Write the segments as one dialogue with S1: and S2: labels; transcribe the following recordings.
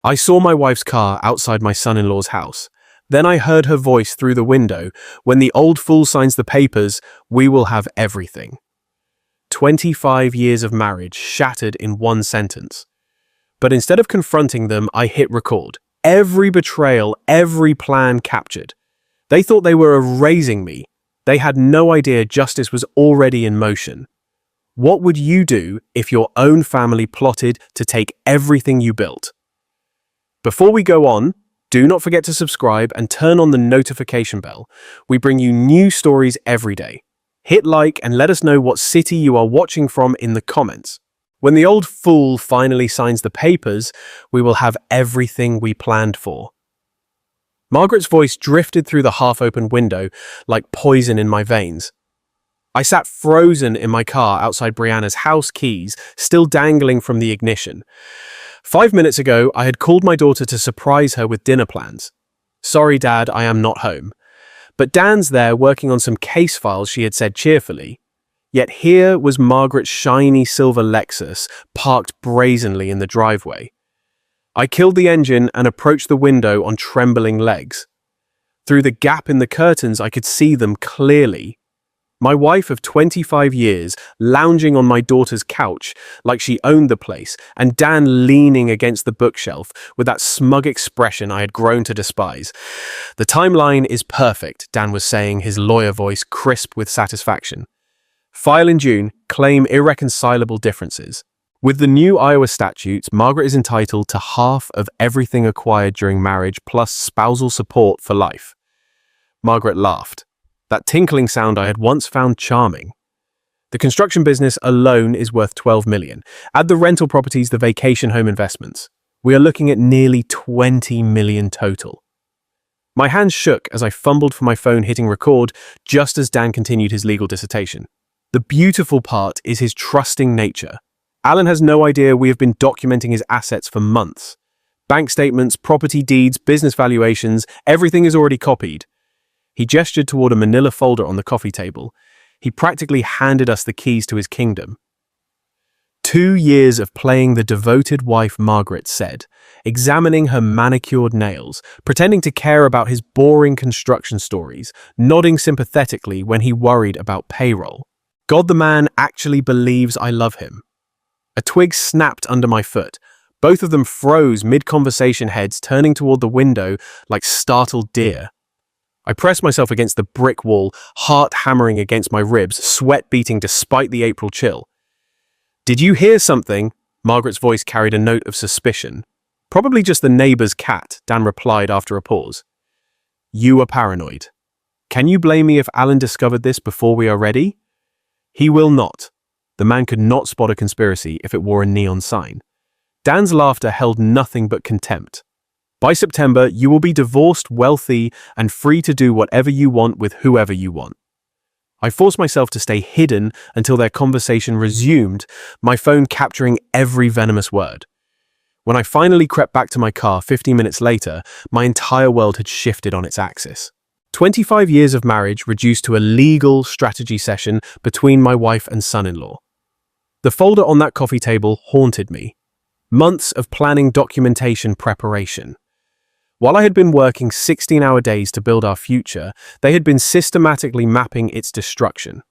S1: I saw my wife's car outside my son-in-law's house. Then I heard her voice through the window. When the old fool signs the papers, we will have everything. 25 years of marriage shattered in one sentence. But instead of confronting them, I hit record. Every betrayal, every plan captured. They thought they were erasing me. They had no idea justice was already in motion. What would you do if your own family plotted to take everything you built? Before we go on, do not forget to subscribe and turn on the notification bell. We bring you new stories every day. Hit like and let us know what city you are watching from in the comments. When the old fool finally signs the papers, we will have everything we planned for. Margaret's voice drifted through the half-open window like poison in my veins. I sat frozen in my car outside Brianna's house, keys still dangling from the ignition. 5 minutes ago, I had called my daughter to surprise her with dinner plans. Sorry, Dad, I am not home. But Dan's there working on some case files, she had said cheerfully. Yet here was Margaret's shiny silver Lexus parked brazenly in the driveway. I killed the engine and approached the window on trembling legs. Through the gap in the curtains, I could see them clearly. My wife of 25 years lounging on my daughter's couch like she owned the place, and Dan leaning against the bookshelf with that smug expression I had grown to despise. The timeline is perfect, Dan was saying, his lawyer voice crisp with satisfaction. File in June, claim irreconcilable differences. With the new Iowa statutes, Margaret is entitled to half of everything acquired during marriage plus spousal support for life. Margaret laughed. That tinkling sound I had once found charming. The construction business alone is worth $12 million. Add the rental properties, the vacation home investments. We are looking at nearly $20 million total. My hands shook as I fumbled for my phone, hitting record just as Dan continued his legal dissertation. The beautiful part is his trusting nature. Alan has no idea we have been documenting his assets for months. Bank statements, property deeds, business valuations, everything is already copied. He gestured toward a manila folder on the coffee table. He practically handed us the keys to his kingdom. 2 years of playing the devoted wife, Margaret said, examining her manicured nails, pretending to care about his boring construction stories, nodding sympathetically when he worried about payroll. God, the man actually believes I love him. A twig snapped under my foot. Both of them froze mid-conversation, heads turning toward the window like startled deer. I pressed myself against the brick wall, heart hammering against my ribs, sweat beating despite the April chill. Did you hear something? Margaret's voice carried a note of suspicion. Probably just the neighbor's cat, Dan replied after a pause. You are paranoid. Can you blame me if Alan discovered this before we are ready? He will not. The man could not spot a conspiracy if it wore a neon sign. Dan's laughter held nothing but contempt. By September, you will be divorced, wealthy, and free to do whatever you want with whoever you want. I forced myself to stay hidden until their conversation resumed, my phone capturing every venomous word. When I finally crept back to my car 15 minutes later, my entire world had shifted on its axis. 25 years of marriage reduced to a legal strategy session between my wife and son-in-law. The folder on that coffee table haunted me. Months of planning, documentation, preparation. While I had been working 16-hour days to build our future, they had been systematically mapping its destruction.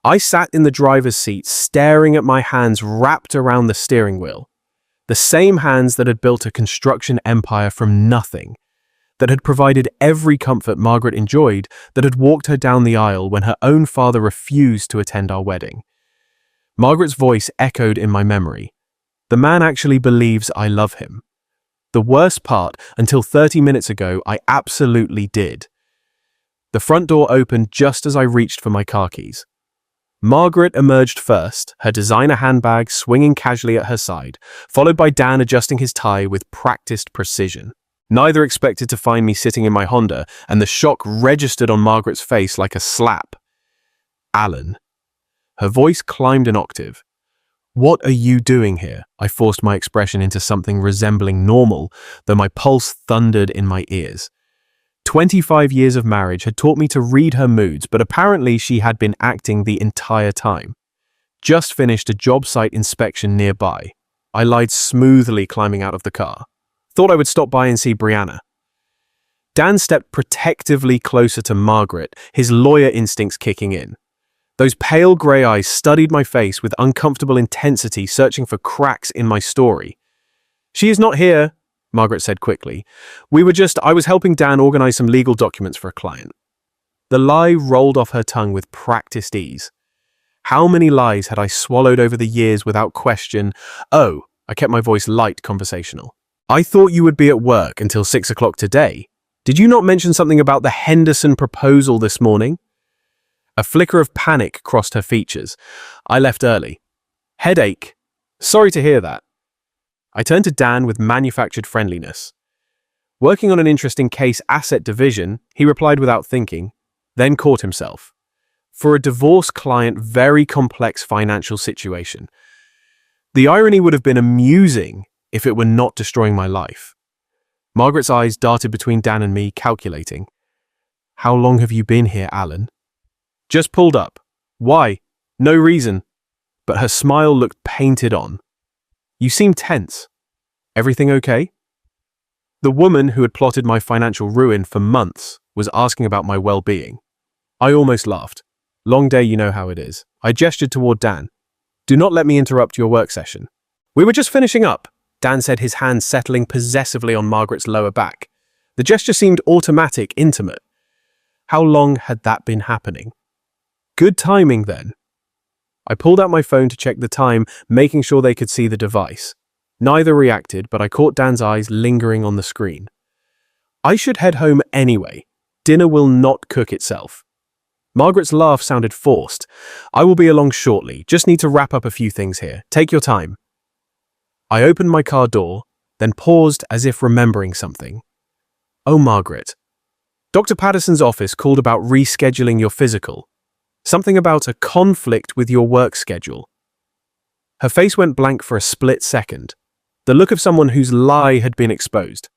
S1: I sat in the driver's seat, staring at my hands wrapped around the steering wheel. The same hands that had built a construction empire from nothing, that had provided every comfort Margaret enjoyed, that had walked her down the aisle when her own father refused to attend our wedding. Margaret's voice echoed in my memory. The man actually believes I love him. The worst part, until 30 minutes ago, I absolutely did. The front door opened just as I reached for my car keys. Margaret emerged first, her designer handbag swinging casually at her side, followed by Dan adjusting his tie with practiced precision. Neither expected to find me sitting in my Honda, and the shock registered on Margaret's face like a slap. Alan. Her voice climbed an octave. What are you doing here? I forced my expression into something resembling normal, though my pulse thundered in my ears. 25 years of marriage had taught me to read her moods, but apparently she had been acting the entire time. Just finished a job site inspection nearby. I lied smoothly, climbing out of the car. Thought I would stop by and see Brianna. Dan stepped protectively closer to Margaret, his lawyer instincts kicking in. Those pale grey eyes studied my face with uncomfortable intensity, searching for cracks in my story. "She is not here," Margaret said quickly. I was helping Dan organize some legal documents for a client." The lie rolled off her tongue with practiced ease. How many lies had I swallowed over the years without question? "Oh," I kept my voice light, conversational. "I thought you would be at work until 6 o'clock today. Did you not mention something about the Henderson proposal this morning?" A flicker of panic crossed her features. "I left early. Headache. Sorry to hear that." I turned to Dan with manufactured friendliness. "Working on an interesting case asset division," he replied without thinking, then caught himself. "For a divorce client, very complex financial situation." The irony would have been amusing if it were not destroying my life. Margaret's eyes darted between Dan and me, calculating. "How long have you been here, Alan?" "Just pulled up." "Why?" "No reason." But her smile looked painted on. "You seem tense. Everything okay?" The woman who had plotted my financial ruin for months was asking about my well-being. I almost laughed. "Long day, you know how it is." I gestured toward Dan. "Do not let me interrupt your work session." "We were just finishing up," Dan said, his hand settling possessively on Margaret's lower back. The gesture seemed automatic, intimate. How long had that been happening? Good timing, then. I pulled out my phone to check the time, making sure they could see the device. Neither reacted, but I caught Dan's eyes lingering on the screen. "I should head home anyway. Dinner will not cook itself." Margaret's laugh sounded forced. "I will be along shortly. Just need to wrap up a few things here. Take your time." I opened my car door, then paused as if remembering something. "Oh, Margaret. Dr. Patterson's office called about rescheduling your physical. Something about a conflict with your work schedule." Her face went blank for a split second, the look of someone whose lie had been exposed.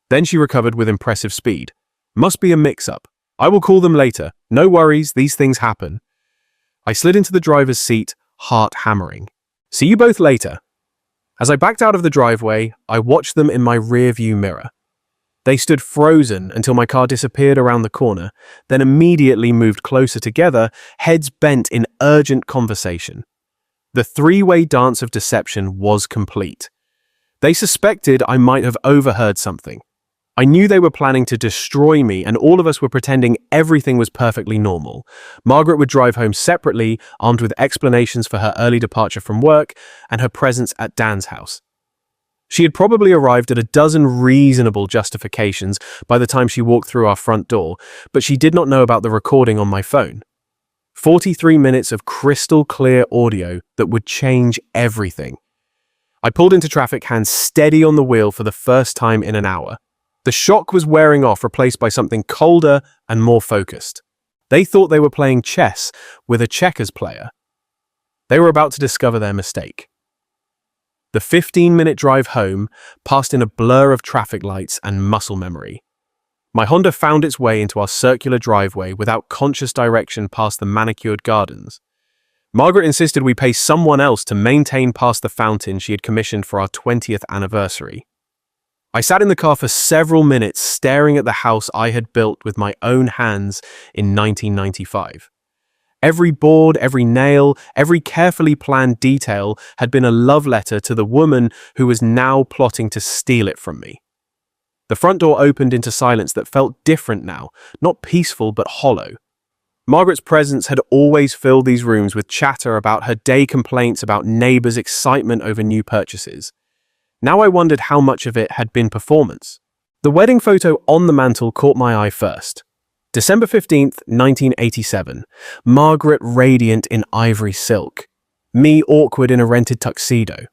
S1: Then she recovered with impressive speed. "Must be a mix-up. I will call them later. No worries, these things happen." I slid into the driver's seat, heart hammering. "See you both later." As I backed out of the driveway, I watched them in my rearview mirror. They stood frozen until my car disappeared around the corner, then immediately moved closer together, heads bent in urgent conversation. The three-way dance of deception was complete. They suspected I might have overheard something. I knew they were planning to destroy me, and all of us were pretending everything was perfectly normal. Margaret would drive home separately, armed with explanations for her early departure from work and her presence at Dan's house. She had probably arrived at a dozen reasonable justifications by the time she walked through our front door, but she did not know about the recording on my phone. 43 minutes of crystal-clear audio that would change everything. I pulled into traffic, hands steady on the wheel for the first time in an hour. The shock was wearing off, replaced by something colder and more focused. They thought they were playing chess with a checkers player. They were about to discover their mistake. The 15-minute drive home passed in a blur of traffic lights and muscle memory. My Honda found its way into our circular driveway without conscious direction past the manicured gardens. Margaret insisted we pay someone else to maintain past the fountain she had commissioned for our 20th anniversary. I sat in the car for several minutes staring at the house I had built with my own hands in 1995. Every board, every nail, every carefully planned detail had been a love letter to the woman who was now plotting to steal it from me. The front door opened into silence that felt different now, not peaceful but hollow. Margaret's presence had always filled these rooms with chatter about her day, complaints about neighbors' excitement over new purchases. Now I wondered how much of it had been performance. The wedding photo on the mantel caught my eye first. December 15th, 1987. Margaret radiant in ivory silk. Me awkward in a rented tuxedo.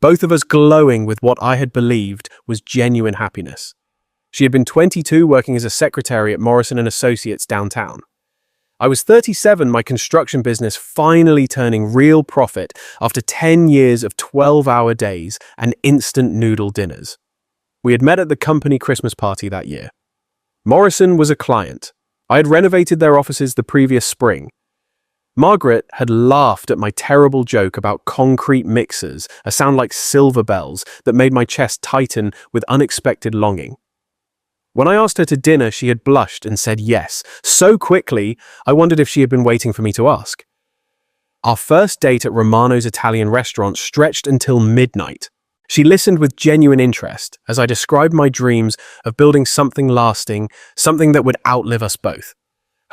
S1: Both of us glowing with what I had believed was genuine happiness. She had been 22, working as a secretary at Morrison & Associates downtown. I was 37, my construction business finally turning real profit after 10 years of 12-hour days and instant noodle dinners. We had met at the company Christmas party that year. Morrison was a client. I had renovated their offices the previous spring. Margaret had laughed at my terrible joke about concrete mixers, a sound like silver bells that made my chest tighten with unexpected longing. When I asked her to dinner, she had blushed and said yes. So quickly, I wondered if she had been waiting for me to ask. Our first date at Romano's Italian restaurant stretched until midnight. She listened with genuine interest as I described my dreams of building something lasting, something that would outlive us both.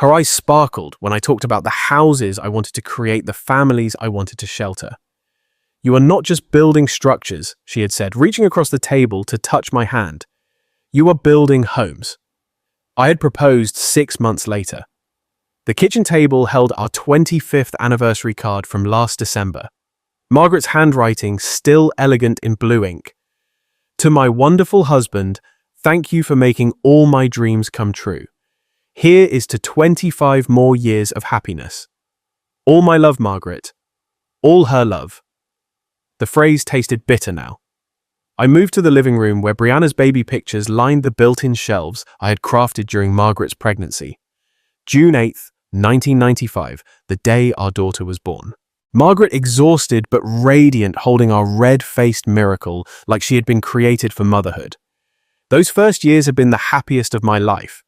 S1: Her eyes sparkled when I talked about the houses I wanted to create, the families I wanted to shelter. "You are not just building structures," she had said, reaching across the table to touch my hand. "You are building homes." I had proposed 6 months later. The kitchen table held our 25th anniversary card from last December. Margaret's handwriting still elegant in blue ink. "To my wonderful husband, thank you for making all my dreams come true. Here is to 25 more years of happiness. All my love, Margaret. All her love." The phrase tasted bitter now. I moved to the living room where Brianna's baby pictures lined the built-in shelves I had crafted during Margaret's pregnancy. June 8th, 1995, the day our daughter was born. Margaret exhausted but radiant, holding our red-faced miracle like she had been created for motherhood. Those first years had been the happiest of my life.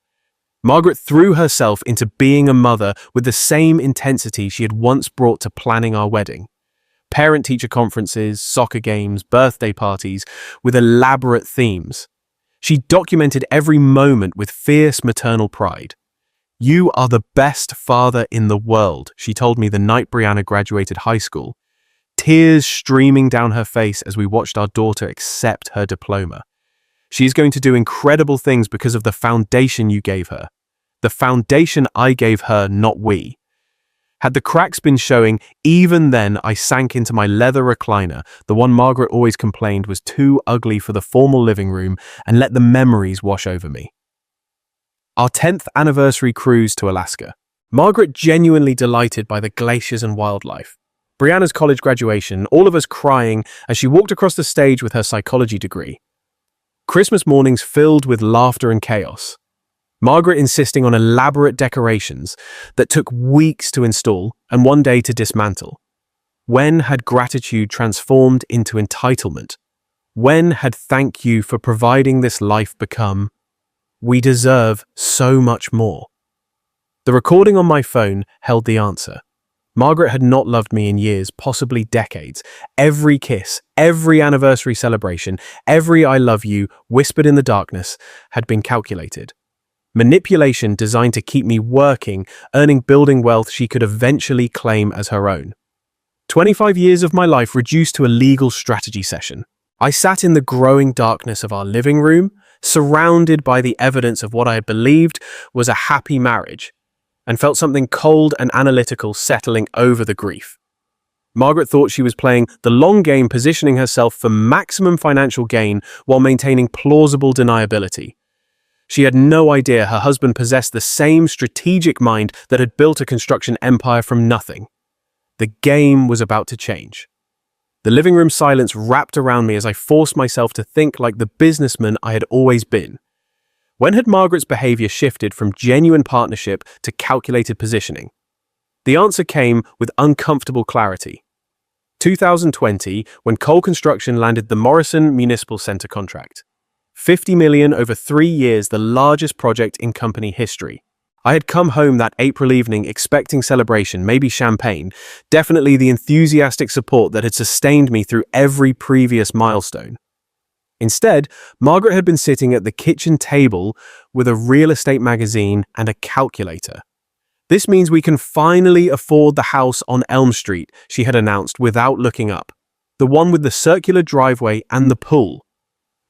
S1: Margaret threw herself into being a mother with the same intensity she had once brought to planning our wedding. Parent-teacher conferences, soccer games, birthday parties, with elaborate themes. She documented every moment with fierce maternal pride. "You are the best father in the world," she told me the night Brianna graduated high school, tears streaming down her face as we watched our daughter accept her diploma. "She is going to do incredible things because of the foundation you gave her. The foundation I gave her, not we." Had the cracks been showing, even then I sank into my leather recliner, the one Margaret always complained was too ugly for the formal living room, and let the memories wash over me. Our 10th anniversary cruise to Alaska. Margaret genuinely delighted by the glaciers and wildlife. Brianna's college graduation, all of us crying as she walked across the stage with her psychology degree. Christmas mornings filled with laughter and chaos. Margaret insisting on elaborate decorations that took weeks to install and one day to dismantle. When had gratitude transformed into entitlement? When had thank you for providing this life become, we deserve so much more? The recording on my phone held the answer. Margaret had not loved me in years, possibly decades. Every kiss, every anniversary celebration, every "I love you" whispered in the darkness had been calculated. Manipulation designed to keep me working, earning, building wealth she could eventually claim as her own. 25 years of my life reduced to a legal strategy session. I sat in the growing darkness of our living room, surrounded by the evidence of what I had believed was a happy marriage, and felt something cold and analytical settling over the grief. Margaret thought she was playing the long game, positioning herself for maximum financial gain while maintaining plausible deniability. She had no idea her husband possessed the same strategic mind that had built a construction empire from nothing. The game was about to change. The living room silence wrapped around me as I forced myself to think like the businessman I had always been. When had Margaret's behavior shifted from genuine partnership to calculated positioning? The answer came with uncomfortable clarity. 2020, when Cole Construction landed the Morrison Municipal Center contract. $50 million over 3 years, the largest project in company history. I had come home that April evening expecting celebration, maybe champagne, definitely the enthusiastic support that had sustained me through every previous milestone. Instead, Margaret had been sitting at the kitchen table with a real estate magazine and a calculator. "This means we can finally afford the house on Elm Street," she had announced without looking up. "The one with the circular driveway and the pool.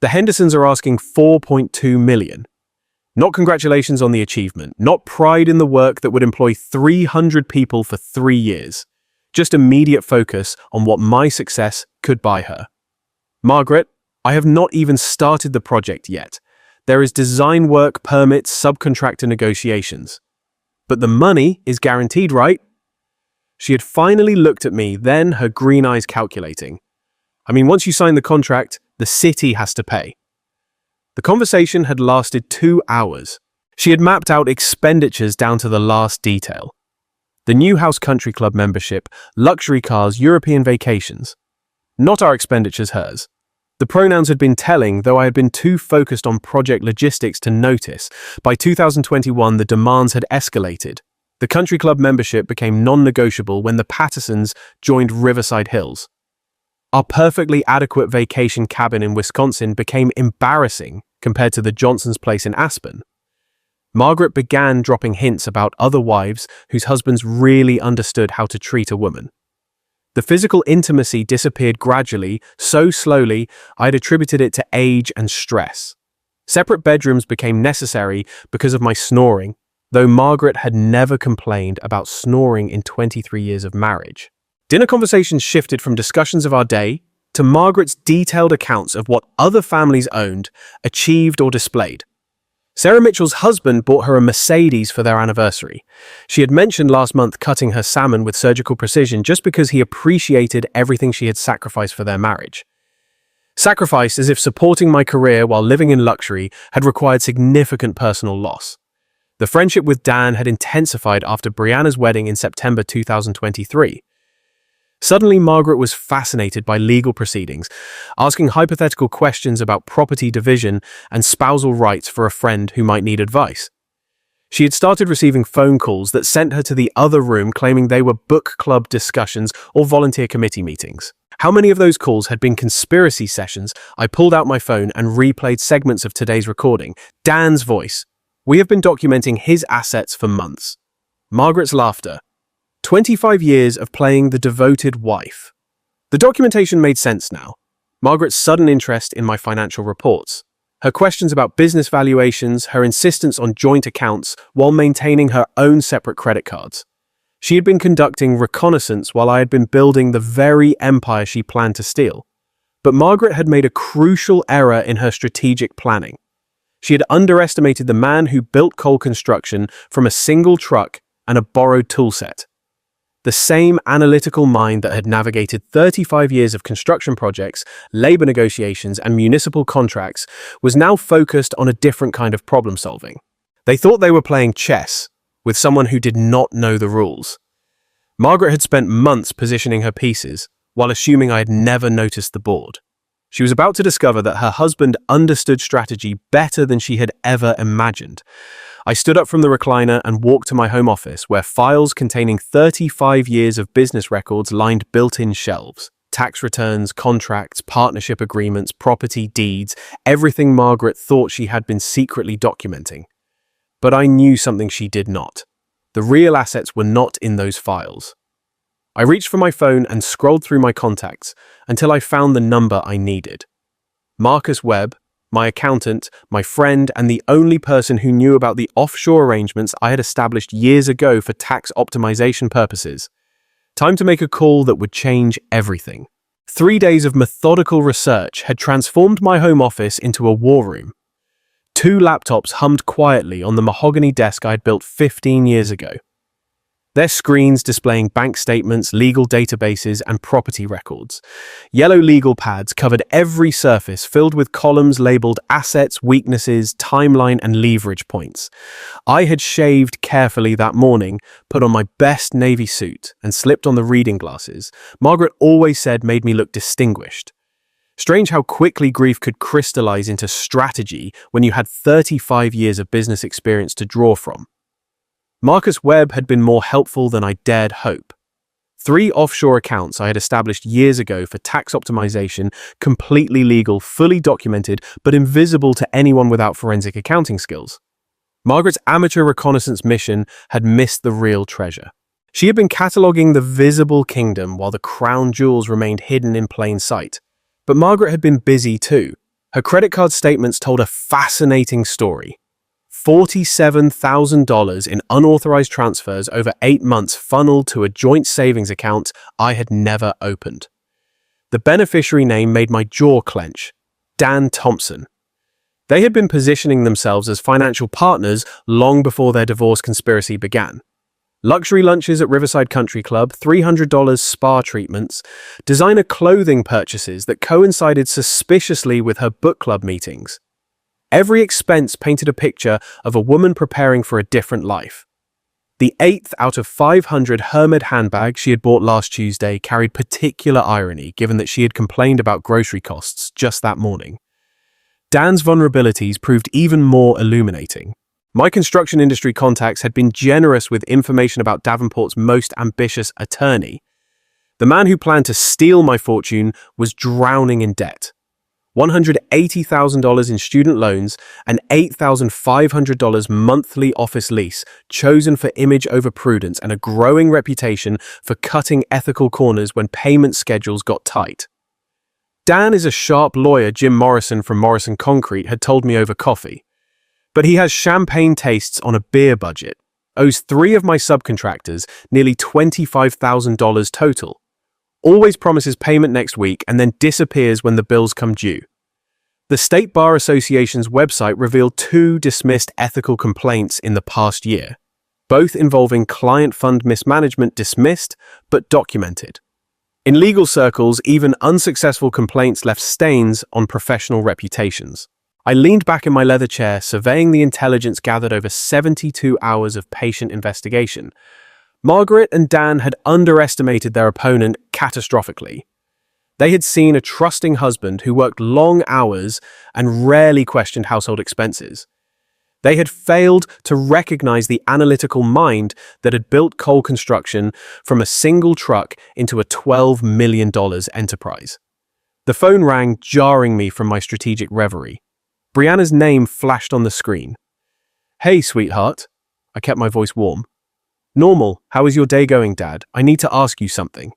S1: The Hendersons are asking $4.2 million. Not congratulations on the achievement, not pride in the work that would employ 300 people for 3 years. Just immediate focus on what my success could buy her. Margaret, I have not even started the project yet. There is design work, permits, subcontractor negotiations. But the money is guaranteed, right?" She had finally looked at me, then her green eyes calculating. "I mean, once you sign the contract, the city has to pay." The conversation had lasted 2 hours. She had mapped out expenditures down to the last detail. The new house country club membership, luxury cars, European vacations. Not our expenditures, hers. The pronouns had been telling, though I had been too focused on project logistics to notice. By 2021, the demands had escalated. The country club membership became non-negotiable when the Pattersons joined Riverside Hills. Our perfectly adequate vacation cabin in Wisconsin became embarrassing compared to the Johnsons' place in Aspen. Margaret began dropping hints about other wives whose husbands really understood how to treat a woman. The physical intimacy disappeared gradually, so slowly I'd attributed it to age and stress. Separate bedrooms became necessary because of my snoring, though Margaret had never complained about snoring in 23 years of marriage. Dinner conversations shifted from discussions of our day to Margaret's detailed accounts of what other families owned, achieved, or displayed. Sarah Mitchell's husband bought her a Mercedes for their anniversary. She had mentioned last month cutting her salmon with surgical precision just because he appreciated everything she had sacrificed for their marriage. Sacrificed as if supporting my career while living in luxury had required significant personal loss. The friendship with Dan had intensified after Brianna's wedding in September 2023. Suddenly, Margaret was fascinated by legal proceedings, asking hypothetical questions about property division and spousal rights for a friend who might need advice. She had started receiving phone calls that sent her to the other room claiming they were book club discussions or volunteer committee meetings. How many of those calls had been conspiracy sessions? I pulled out my phone and replayed segments of today's recording. Dan's voice. We have been documenting his assets for months. Margaret's laughter. 25 years of playing the devoted wife. The documentation made sense now. Margaret's sudden interest in my financial reports. Her questions about business valuations, her insistence on joint accounts while maintaining her own separate credit cards. She had been conducting reconnaissance while I had been building the very empire she planned to steal. But Margaret had made a crucial error in her strategic planning. She had underestimated the man who built Cole Construction from a single truck and a borrowed toolset. The same analytical mind that had navigated 35 years of construction projects, labor negotiations, and municipal contracts was now focused on a different kind of problem solving. They thought they were playing chess with someone who did not know the rules. Margaret had spent months positioning her pieces while assuming I had never noticed the board. She was about to discover that her husband understood strategy better than she had ever imagined. I stood up from the recliner and walked to my home office where files containing 35 years of business records lined built-in shelves. Tax returns, contracts, partnership agreements, property deeds, everything Margaret thought she had been secretly documenting. But I knew something she did not. The real assets were not in those files. I reached for my phone and scrolled through my contacts until I found the number I needed. Marcus Webb, my accountant, my friend, and the only person who knew about the offshore arrangements I had established years ago for tax optimization purposes. Time to make a call that would change everything. 3 days of methodical research had transformed my home office into a war room. 2 laptops hummed quietly on the mahogany desk I had built 15 years ago. Their screens displaying bank statements, legal databases, and property records. Yellow legal pads covered every surface, filled with columns labeled assets, weaknesses, timeline, and leverage points. I had shaved carefully that morning, put on my best navy suit, and slipped on the reading glasses Margaret always said made me look distinguished. Strange how quickly grief could crystallize into strategy when you had 35 years of business experience to draw from. Marcus Webb had been more helpful than I dared hope. 3 offshore accounts I had established years ago for tax optimization, completely legal, fully documented, but invisible to anyone without forensic accounting skills. Margaret's amateur reconnaissance mission had missed the real treasure. She had been cataloging the visible kingdom while the crown jewels remained hidden in plain sight. But Margaret had been busy too. Her credit card statements told a fascinating story. $47,000 in unauthorized transfers over 8 months funneled to a joint savings account I had never opened. The beneficiary name made my jaw clench. Dan Thompson. They had been positioning themselves as financial partners long before their divorce conspiracy began. Luxury lunches at Riverside Country Club, $300 spa treatments, designer clothing purchases that coincided suspiciously with her book club meetings. Every expense painted a picture of a woman preparing for a different life. The 8th out of 500 Hermed handbags she had bought last Tuesday carried particular irony, given that she had complained about grocery costs just that morning. Dan's vulnerabilities proved even more illuminating. My construction industry contacts had been generous with information about Davenport's most ambitious attorney. The man who planned to steal my fortune was drowning in debt. $180,000 in student loans, an $8,500 monthly office lease, chosen for image over prudence, and a growing reputation for cutting ethical corners when payment schedules got tight. Dan is a sharp lawyer, Jim Morrison from Morrison Concrete had told me over coffee. But he has champagne tastes on a beer budget, owes 3 of my subcontractors nearly $25,000 total, always promises payment next week and then disappears when the bills come due. The State Bar Association's website revealed 2 dismissed ethical complaints in the past year, both involving client fund mismanagement dismissed but documented. In legal circles, even unsuccessful complaints left stains on professional reputations. I leaned back in my leather chair, surveying the intelligence gathered over 72 hours of patient investigation. Margaret and Dan had underestimated their opponent catastrophically. They had seen a trusting husband who worked long hours and rarely questioned household expenses. They had failed to recognize the analytical mind that had built Cole Construction from a single truck into a $12 million enterprise. The phone rang, jarring me from my strategic reverie. Brianna's name flashed on the screen. "Hey, sweetheart." I kept my voice warm. "Normal. How is your day going, Dad? I need to ask you something."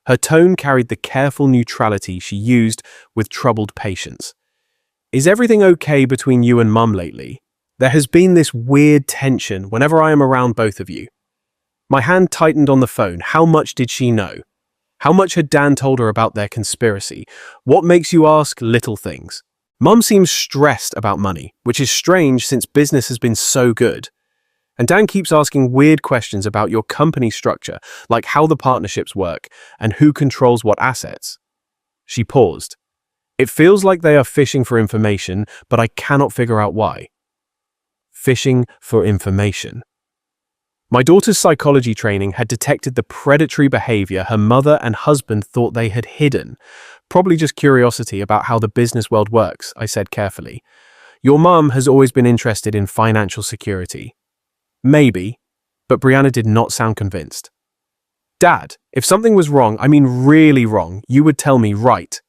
S1: Her tone carried the careful neutrality she used with troubled patience. "Is everything okay between you and Mum lately? There has been this weird tension whenever I am around both of you." My hand tightened on the phone. How much did she know? How much had Dan told her about their conspiracy? What makes you ask little things? Mum seems stressed about money, which is strange since business has been so good. And Dan keeps asking weird questions about your company structure, like how the partnerships work and who controls what assets. She paused. "It feels like they are fishing for information, but I cannot figure out why." Fishing for information. My daughter's psychology training had detected the predatory behavior her mother and husband thought they had hidden. "Probably just curiosity about how the business world works," I said carefully. "Your mum has always been interested in financial security." "Maybe," but Brianna did not sound convinced. "Dad, if something was wrong, I mean really wrong, you would tell me, right?"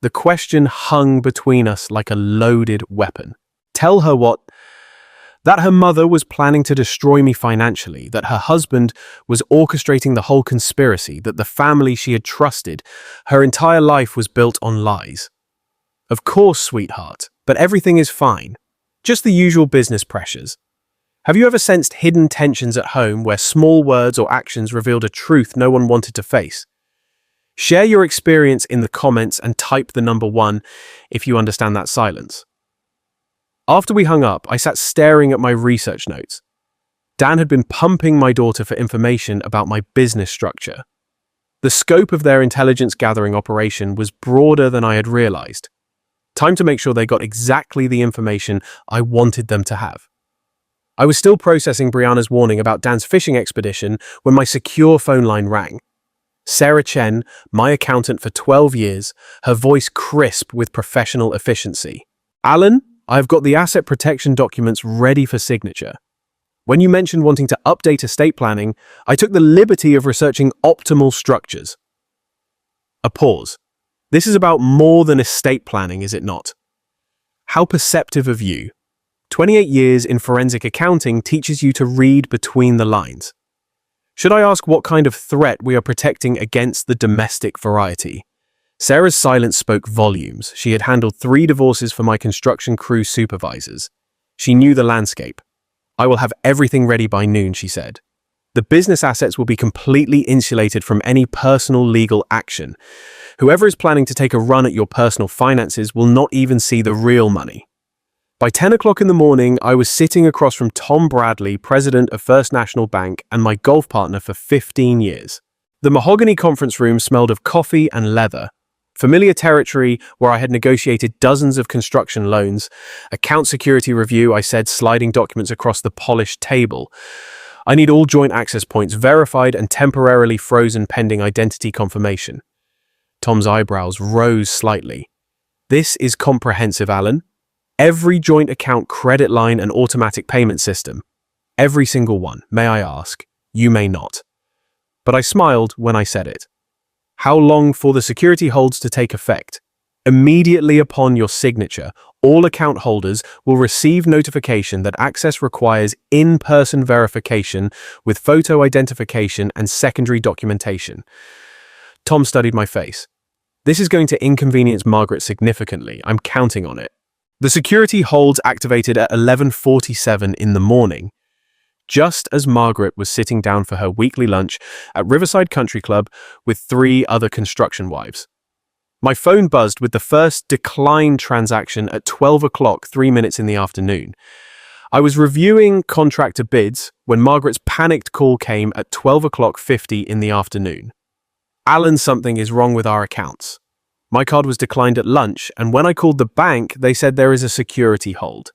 S1: The question hung between us like a loaded weapon. Tell her what? That her mother was planning to destroy me financially, that her husband was orchestrating the whole conspiracy, that the family she had trusted her entire life was built on lies. "Of course, sweetheart, but everything is fine. Just the usual business pressures. Have you ever sensed hidden tensions at home where small words or actions revealed a truth no one wanted to face? Share your experience in the comments and type the number 1 if you understand that silence." After we hung up, I sat staring at my research notes. Dan had been pumping my daughter for information about my business structure. The scope of their intelligence gathering operation was broader than I had realized. Time to make sure they got exactly the information I wanted them to have. I was still processing Brianna's warning about Dan's fishing expedition when my secure phone line rang. Sarah Chen, my accountant for 12 years, her voice crisp with professional efficiency. "Alan, I've got the asset protection documents ready for signature. When you mentioned wanting to update estate planning, I took the liberty of researching optimal structures." A pause. This is about more than estate planning, is it not? How perceptive of you. 28 years in forensic accounting teaches you to read between the lines. Should I ask what kind of threat we are protecting against the domestic variety? Sarah's silence spoke volumes. She had handled 3 divorces for my construction crew supervisors. She knew the landscape. "I will have everything ready by noon," she said. "The business assets will be completely insulated from any personal legal action. Whoever is planning to take a run at your personal finances will not even see the real money." By 10 o'clock in the morning, I was sitting across from Tom Bradley, president of First National Bank and my golf partner for 15 years. The mahogany conference room smelled of coffee and leather. Familiar territory where I had negotiated dozens of construction loans. "Account security review," I said, sliding documents across the polished table. I need all joint access points verified and temporarily frozen pending identity confirmation. Tom's eyebrows rose slightly. This is comprehensive, Alan. Every joint account, credit line, and automatic payment system. Every single one, may I ask? You may not. But I smiled when I said it. How long for the security holds to take effect? Immediately upon your signature, all account holders will receive notification that access requires in-person verification with photo identification and secondary documentation. Tom studied my face. This is going to inconvenience Margaret significantly. I'm counting on it. The security holds activated at 11:47 in the morning, just as Margaret was sitting down for her weekly lunch at Riverside Country Club with 3 other construction wives. My phone buzzed with the first declined transaction at 12 o'clock, 3 minutes in the afternoon. I was reviewing contractor bids when Margaret's panicked call came at 12 o'clock 50 in the afternoon. Alan, something is wrong with our accounts. My card was declined at lunch, and when I called the bank, they said there is a security hold.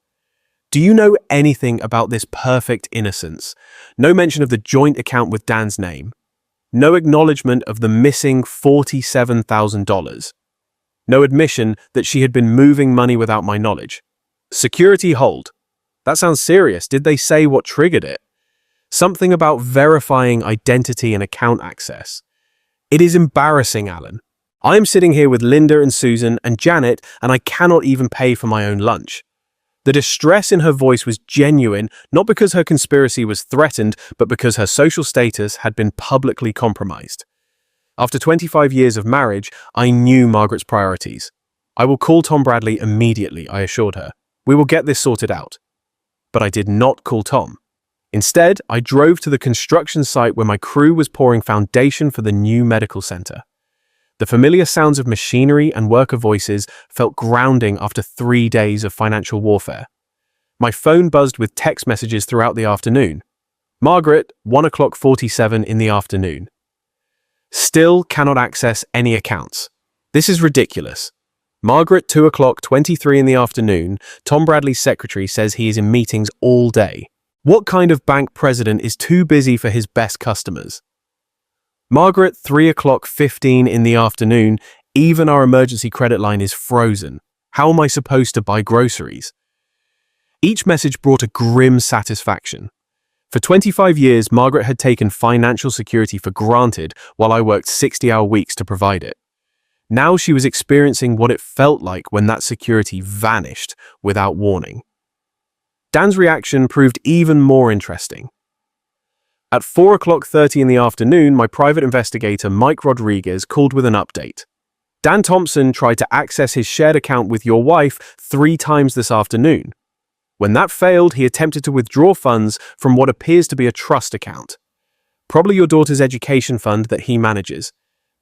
S1: Do you know anything about this perfect innocence? No mention of the joint account with Dan's name. No acknowledgement of the missing $47,000. No admission that she had been moving money without my knowledge. Security hold. That sounds serious. Did they say what triggered it? Something about verifying identity and account access. It is embarrassing, Alan. I am sitting here with Linda and Susan and Janet, and I cannot even pay for my own lunch. The distress in her voice was genuine, not because her conspiracy was threatened, but because her social status had been publicly compromised. After 25 years of marriage, I knew Margaret's priorities. I will call Tom Bradley immediately, I assured her. We will get this sorted out. But I did not call Tom. Instead, I drove to the construction site where my crew was pouring foundation for the new medical center. The familiar sounds of machinery and worker voices felt grounding after 3 days of financial warfare. My phone buzzed with text messages throughout the afternoon. Margaret, 1 o'clock 47 in the afternoon. Still cannot access any accounts. This is ridiculous. Margaret, 2 o'clock 23 in the afternoon. Tom Bradley's secretary says he is in meetings all day. What kind of bank president is too busy for his best customers? Margaret, 3 o'clock 15 in the afternoon, even our emergency credit line is frozen. How am I supposed to buy groceries? Each message brought a grim satisfaction. For 25 years, Margaret had taken financial security for granted while I worked 60-hour weeks to provide it. Now she was experiencing what it felt like when that security vanished without warning. Dan's reaction proved even more interesting. At 4 o'clock 30 in the afternoon, my private investigator, Mike Rodriguez, called with an update. Dan Thompson tried to access his shared account with your wife 3 times this afternoon. When that failed, he attempted to withdraw funds from what appears to be a trust account. Probably your daughter's education fund that he manages.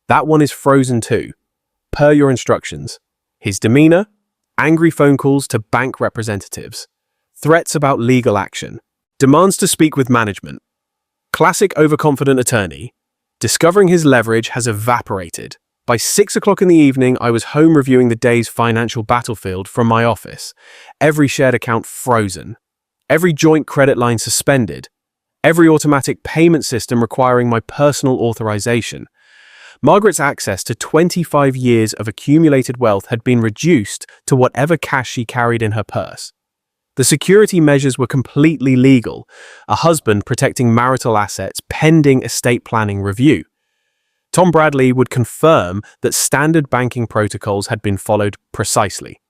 S1: That one is frozen too, per your instructions. His demeanor, angry phone calls to bank representatives, threats about legal action, demands to speak with management. Classic overconfident attorney. Discovering his leverage has evaporated. By 6 o'clock in the evening, I was home reviewing the day's financial battlefield from my office. Every shared account frozen. Every joint credit line suspended. Every automatic payment system requiring my personal authorization. Margaret's access to 25 years of accumulated wealth had been reduced to whatever cash she carried in her purse. The security measures were completely legal, a husband protecting marital assets pending estate planning review. Tom Bradley would confirm that standard banking protocols had been followed precisely.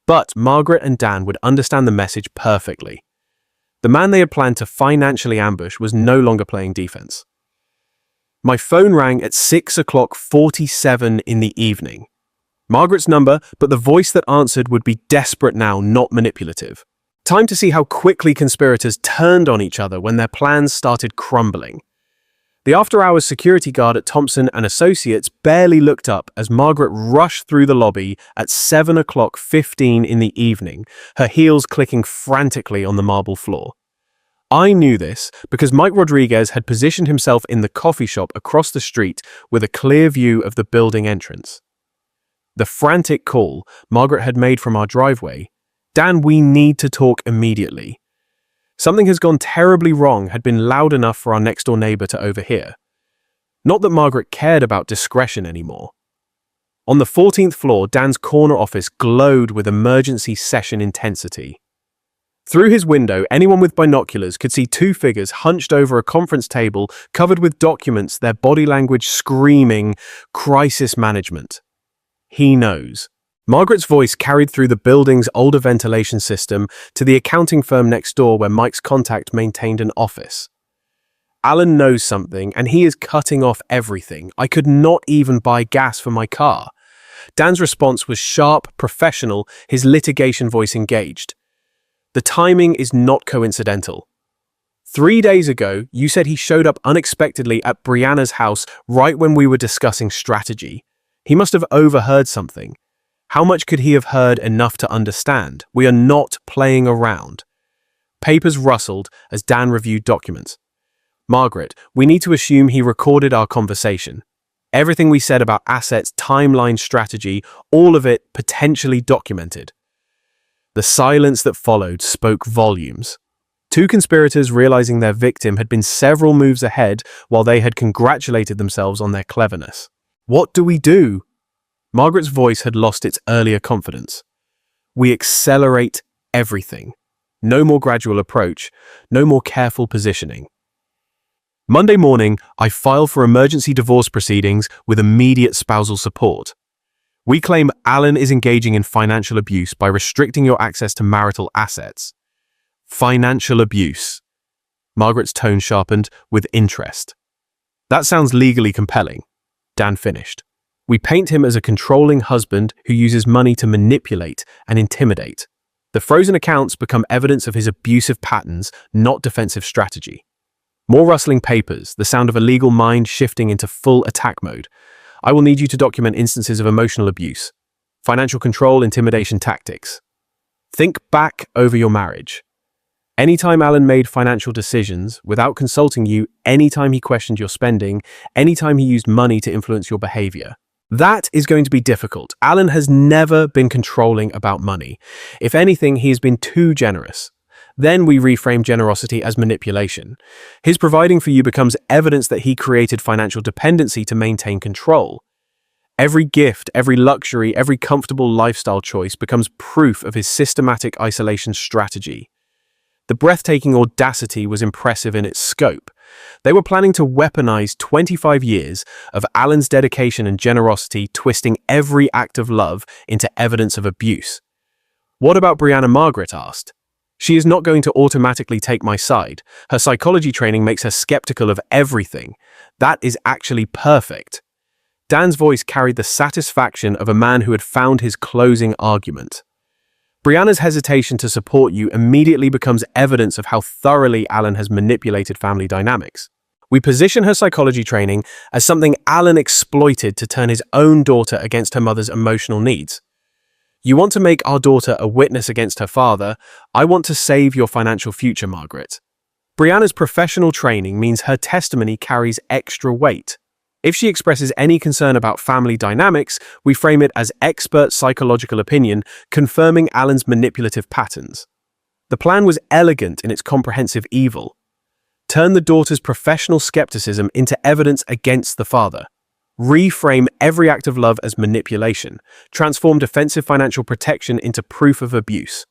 S1: But Margaret and Dan would understand the message perfectly. The man they had planned to financially ambush was no longer playing defense. My phone rang at 6 o'clock 47 in the evening. Margaret's number, but the voice that answered would be desperate now, not manipulative. Time to see how quickly conspirators turned on each other when their plans started crumbling. The after-hours security guard at Thompson & Associates barely looked up as Margaret rushed through the lobby at 7 o'clock 15 in the evening, her heels clicking frantically on the marble floor. I knew this because Mike Rodriguez had positioned himself in the coffee shop across the street with a clear view of the building entrance. The frantic call Margaret had made from our driveway, "Dan, we need to talk immediately." Something has gone terribly wrong had been loud enough for our next-door neighbor to overhear. Not that Margaret cared about discretion anymore. On the 14th floor, Dan's corner office glowed with emergency session intensity. Through his window, anyone with binoculars could see two figures hunched over a conference table covered with documents, their body language screaming, "Crisis management." He knows. Margaret's voice carried through the building's older ventilation system to the accounting firm next door where Mike's contact maintained an office. Alan knows something, and he is cutting off everything. I could not even buy gas for my car. Dan's response was sharp, professional, his litigation voice engaged. The timing is not coincidental. 3 days ago, you said he showed up unexpectedly at Brianna's house right when we were discussing strategy. He must have overheard something. How much could he have heard enough to understand? We are not playing around. Papers rustled as Dan reviewed documents. Margaret, we need to assume he recorded our conversation. Everything we said about assets, timeline, strategy, all of it potentially documented. The silence that followed spoke volumes. Two conspirators realizing their victim had been several moves ahead while they had congratulated themselves on their cleverness. What do we do? Margaret's voice had lost its earlier confidence. We accelerate everything. No more gradual approach, no more careful positioning. Monday morning, I file for emergency divorce proceedings with immediate spousal support. We claim Alan is engaging in financial abuse by restricting your access to marital assets. Financial abuse. Margaret's tone sharpened with interest. That sounds legally compelling. Dan finished. We paint him as a controlling husband who uses money to manipulate and intimidate. The frozen accounts become evidence of his abusive patterns, not defensive strategy. More rustling papers, the sound of a legal mind shifting into full attack mode. I will need you to document instances of emotional abuse, financial control, intimidation tactics. Think back over your marriage. Anytime Alan made financial decisions without consulting you, anytime he questioned your spending, anytime he used money to influence your behavior. That is going to be difficult. Alan has never been controlling about money. If anything, he has been too generous. Then we reframe generosity as manipulation. His providing for you becomes evidence that he created financial dependency to maintain control. Every gift, every luxury, every comfortable lifestyle choice becomes proof of his systematic isolation strategy. The breathtaking audacity was impressive in its scope. They were planning to weaponize 25 years of Alan's dedication and generosity, twisting every act of love into evidence of abuse. What about Brianna? Margaret asked. She is not going to automatically take my side. Her psychology training makes her skeptical of everything. That is actually perfect. Dan's voice carried the satisfaction of a man who had found his closing argument. Brianna's hesitation to support you immediately becomes evidence of how thoroughly Alan has manipulated family dynamics. We position her psychology training as something Alan exploited to turn his own daughter against her mother's emotional needs. You want to make our daughter a witness against her father. I want to save your financial future, Margaret. Brianna's professional training means her testimony carries extra weight. If she expresses any concern about family dynamics, we frame it as expert psychological opinion, confirming Alan's manipulative patterns. The plan was elegant in its comprehensive evil. Turn the daughter's professional skepticism into evidence against the father. Reframe every act of love as manipulation. Transform defensive financial protection into proof of abuse.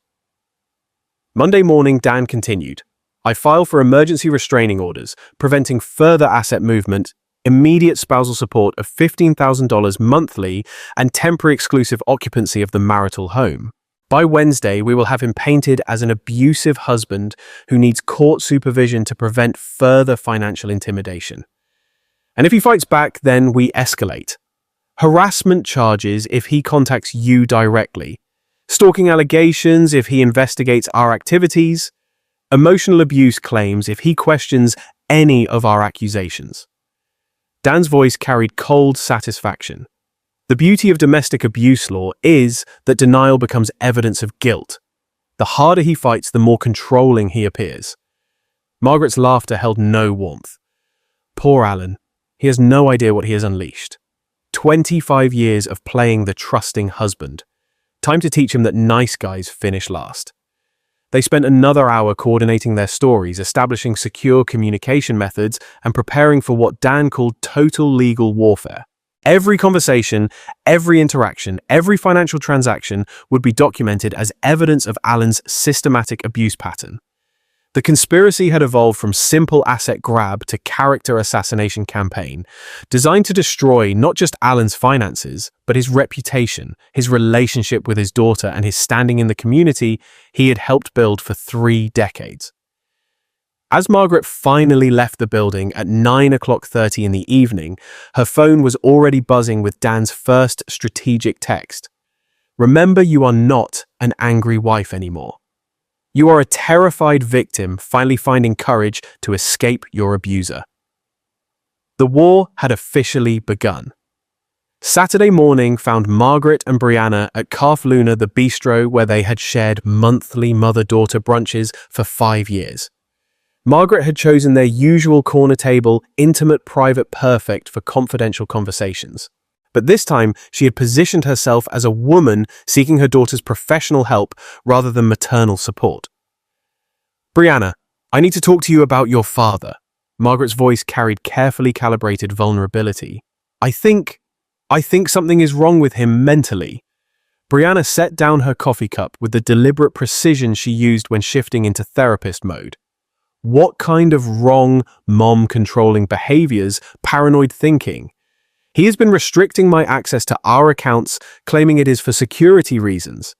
S1: Monday morning, Dan continued. I file for emergency restraining orders, preventing further asset movement, immediate spousal support of $15,000 monthly, and temporary exclusive occupancy of the marital home. By Wednesday, we will have him painted as an abusive husband who needs court supervision to prevent further financial intimidation. And if he fights back, then we escalate. Harassment charges if he contacts you directly. Stalking allegations if he investigates our activities. Emotional abuse claims if he questions any of our accusations. Dan's voice carried cold satisfaction. The beauty of domestic abuse law is that denial becomes evidence of guilt. The harder he fights, the more controlling he appears. Margaret's laughter held no warmth. Poor Alan. He has no idea what he has unleashed. 25 years of playing the trusting husband. Time to teach him that nice guys finish last. They spent another hour coordinating their stories, establishing secure communication methods, and preparing for what Dan called total legal warfare. Every conversation, every interaction, every financial transaction would be documented as evidence of Alan's systematic abuse pattern. The conspiracy had evolved from simple asset grab to character assassination campaign, designed to destroy not just Alan's finances, but his reputation, his relationship with his daughter, and his standing in the community he had helped build for 3 decades. As Margaret finally left the building at 9:30 in the evening, her phone was already buzzing with Dan's first strategic text. "Remember, you are not an angry wife anymore. You are a terrified victim finally finding courage to escape your abuser." The war had officially begun. Saturday morning found Margaret and Brianna at Calf Luna, the bistro where they had shared monthly mother-daughter brunches for 5 years. Margaret had chosen their usual corner table, intimate, private, perfect for confidential conversations. But this time, she had positioned herself as a woman seeking her daughter's professional help rather than maternal support. "Brianna, I need to talk to you about your father." Margaret's voice carried carefully calibrated vulnerability. I think something is wrong with him mentally." Brianna set down her coffee cup with the deliberate precision she used when shifting into therapist mode. "What kind of wrong, mom-controlling behaviors, paranoid thinking? He has been restricting my access to our accounts, claiming it is for security reasons."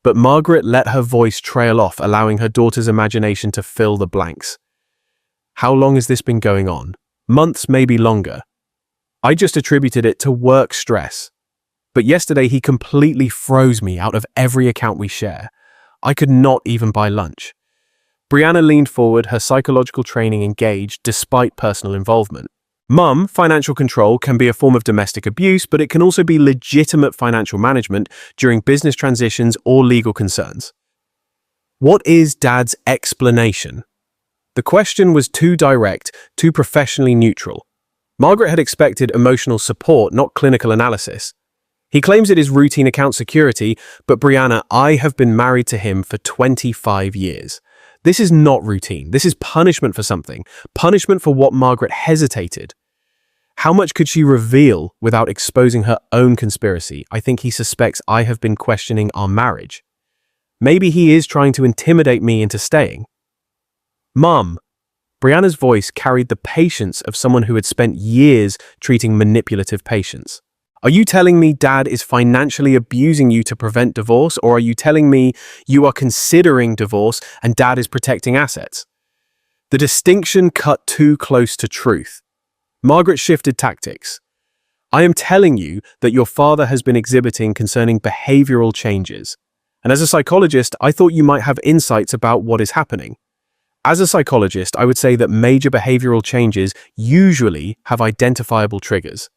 S1: But Margaret let her voice trail off, allowing her daughter's imagination to fill the blanks. "How long has this been going on? Months, maybe longer. I just attributed it to work stress. But yesterday he completely froze me out of every account we share. I could not even buy lunch." Brianna leaned forward, her psychological training engaged despite personal involvement. "Mum, financial control can be a form of domestic abuse, but it can also be legitimate financial management during business transitions or legal concerns." What is Dad's explanation? The question was too direct, too professionally neutral. Margaret had expected emotional support, not clinical analysis. "He claims it is routine account security, but Brianna, I have been married to him for 25 years. This is not routine. This is punishment for something. Punishment for what Margaret hesitated. How much could she reveal without exposing her own conspiracy? I think he suspects I have been questioning our marriage. Maybe he is trying to intimidate me into staying." "Mum." Brianna's voice carried the patience of someone who had spent years treating manipulative patients. "Are you telling me Dad is financially abusing you to prevent divorce, or are you telling me you are considering divorce and Dad is protecting assets?" The distinction cut too close to truth. Margaret shifted tactics. "I am telling you that your father has been exhibiting concerning behavioral changes. And as a psychologist, I thought you might have insights about what is happening. As a psychologist, I would say that major behavioral changes usually have identifiable triggers.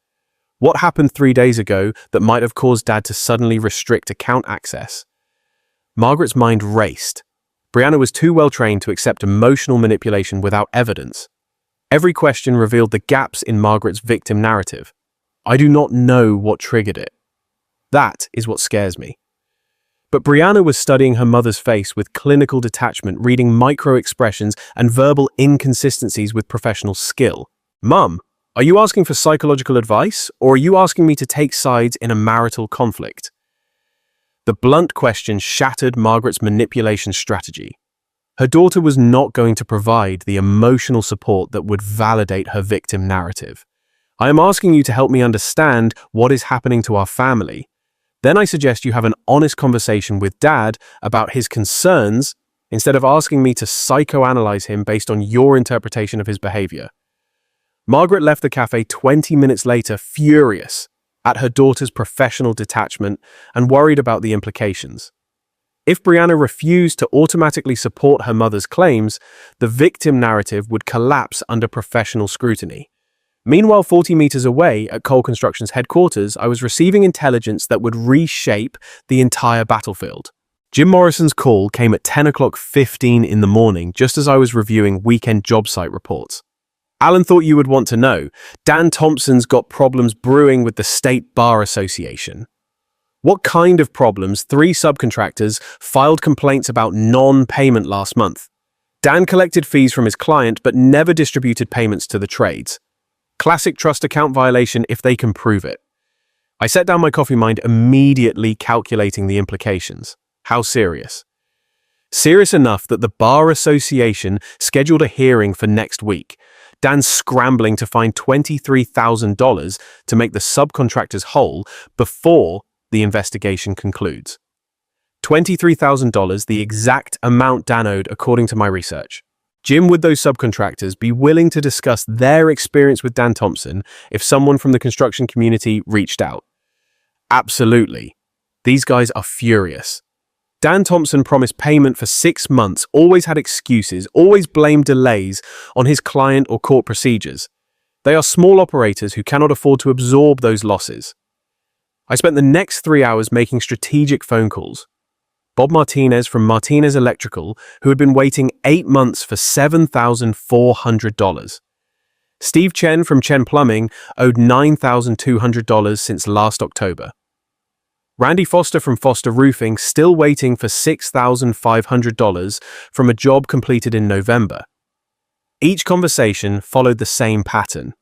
S1: What happened 3 days ago that might have caused Dad to suddenly restrict account access?" Margaret's mind raced. Brianna was too well trained to accept emotional manipulation without evidence. Every question revealed the gaps in Margaret's victim narrative. "I do not know what triggered it. That is what scares me." But Brianna was studying her mother's face with clinical detachment, reading micro-expressions and verbal inconsistencies with professional skill. "Mum, are you asking for psychological advice, or are you asking me to take sides in a marital conflict?" The blunt question shattered Margaret's manipulation strategy. Her daughter was not going to provide the emotional support that would validate her victim narrative. "I am asking you to help me understand what is happening to our family. Then I suggest you have an honest conversation with Dad about his concerns instead of asking me to psychoanalyze him based on your interpretation of his behavior." Margaret left the cafe 20 minutes later, furious at her daughter's professional detachment and worried about the implications. If Brianna refused to automatically support her mother's claims, the victim narrative would collapse under professional scrutiny. Meanwhile, 40 meters away at Cole Construction's headquarters, I was receiving intelligence that would reshape the entire battlefield. Jim Morrison's call came at 10:15 in the morning, just as I was reviewing weekend job site reports. "Alan thought you would want to know. Dan Thompson's got problems brewing with the State Bar Association." What kind of problems? 3 subcontractors filed complaints about non-payment last month. Dan collected fees from his client but never distributed payments to the trades. Classic trust account violation if they can prove it. I set down my coffee mind, immediately calculating the implications. How serious? Serious enough that the Bar Association scheduled a hearing for next week. Dan's scrambling to find $23,000 to make the subcontractors whole before the investigation concludes. $23,000, the exact amount Dan owed according to my research. Jim, would those subcontractors be willing to discuss their experience with Dan Thompson if someone from the construction community reached out? Absolutely. These guys are furious. Dan Thompson promised payment for 6 months, always had excuses, always blamed delays on his client or court procedures. They are small operators who cannot afford to absorb those losses. I spent the next 3 hours making strategic phone calls. Bob Martinez from Martinez Electrical, who had been waiting 8 months for $7,400. Steve Chen from Chen Plumbing owed $9,200 since last October. Randy Foster from Foster Roofing still waiting for $6,500 from a job completed in November. Each conversation followed the same pattern.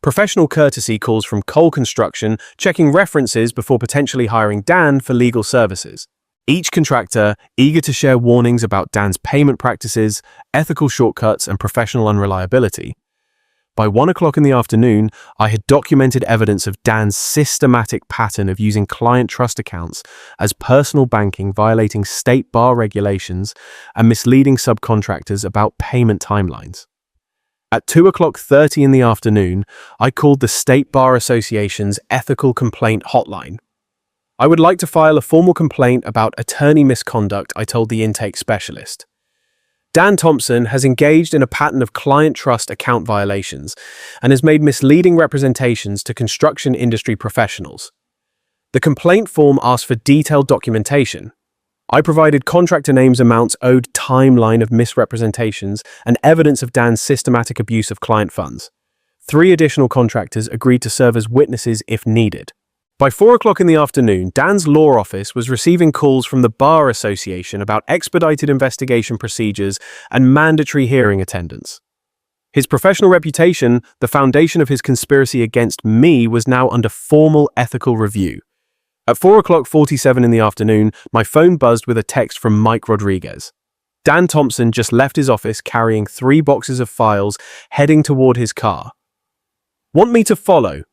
S1: Professional courtesy calls from Cole Construction, checking references before potentially hiring Dan for legal services. Each contractor eager to share warnings about Dan's payment practices, ethical shortcuts, and professional unreliability. By 1 o'clock in the afternoon, I had documented evidence of Dan's systematic pattern of using client trust accounts as personal banking, violating state bar regulations and misleading subcontractors about payment timelines. At 2:30 in the afternoon, I called the State Bar Association's ethical complaint hotline. I would like to file a formal complaint about attorney misconduct, I told the intake specialist. Dan Thompson has engaged in a pattern of client trust account violations and has made misleading representations to construction industry professionals. The complaint form asked for detailed documentation. I provided contractor names, amounts owed, timeline of misrepresentations, and evidence of Dan's systematic abuse of client funds. 3 additional contractors agreed to serve as witnesses if needed. By 4 o'clock in the afternoon, Dan's law office was receiving calls from the Bar Association about expedited investigation procedures and mandatory hearing attendance. His professional reputation, the foundation of his conspiracy against me, was now under formal ethical review. At 4:47 in the afternoon, my phone buzzed with a text from Mike Rodriguez. Dan Thompson just left his office carrying 3 boxes of files, heading toward his car. Want me to follow?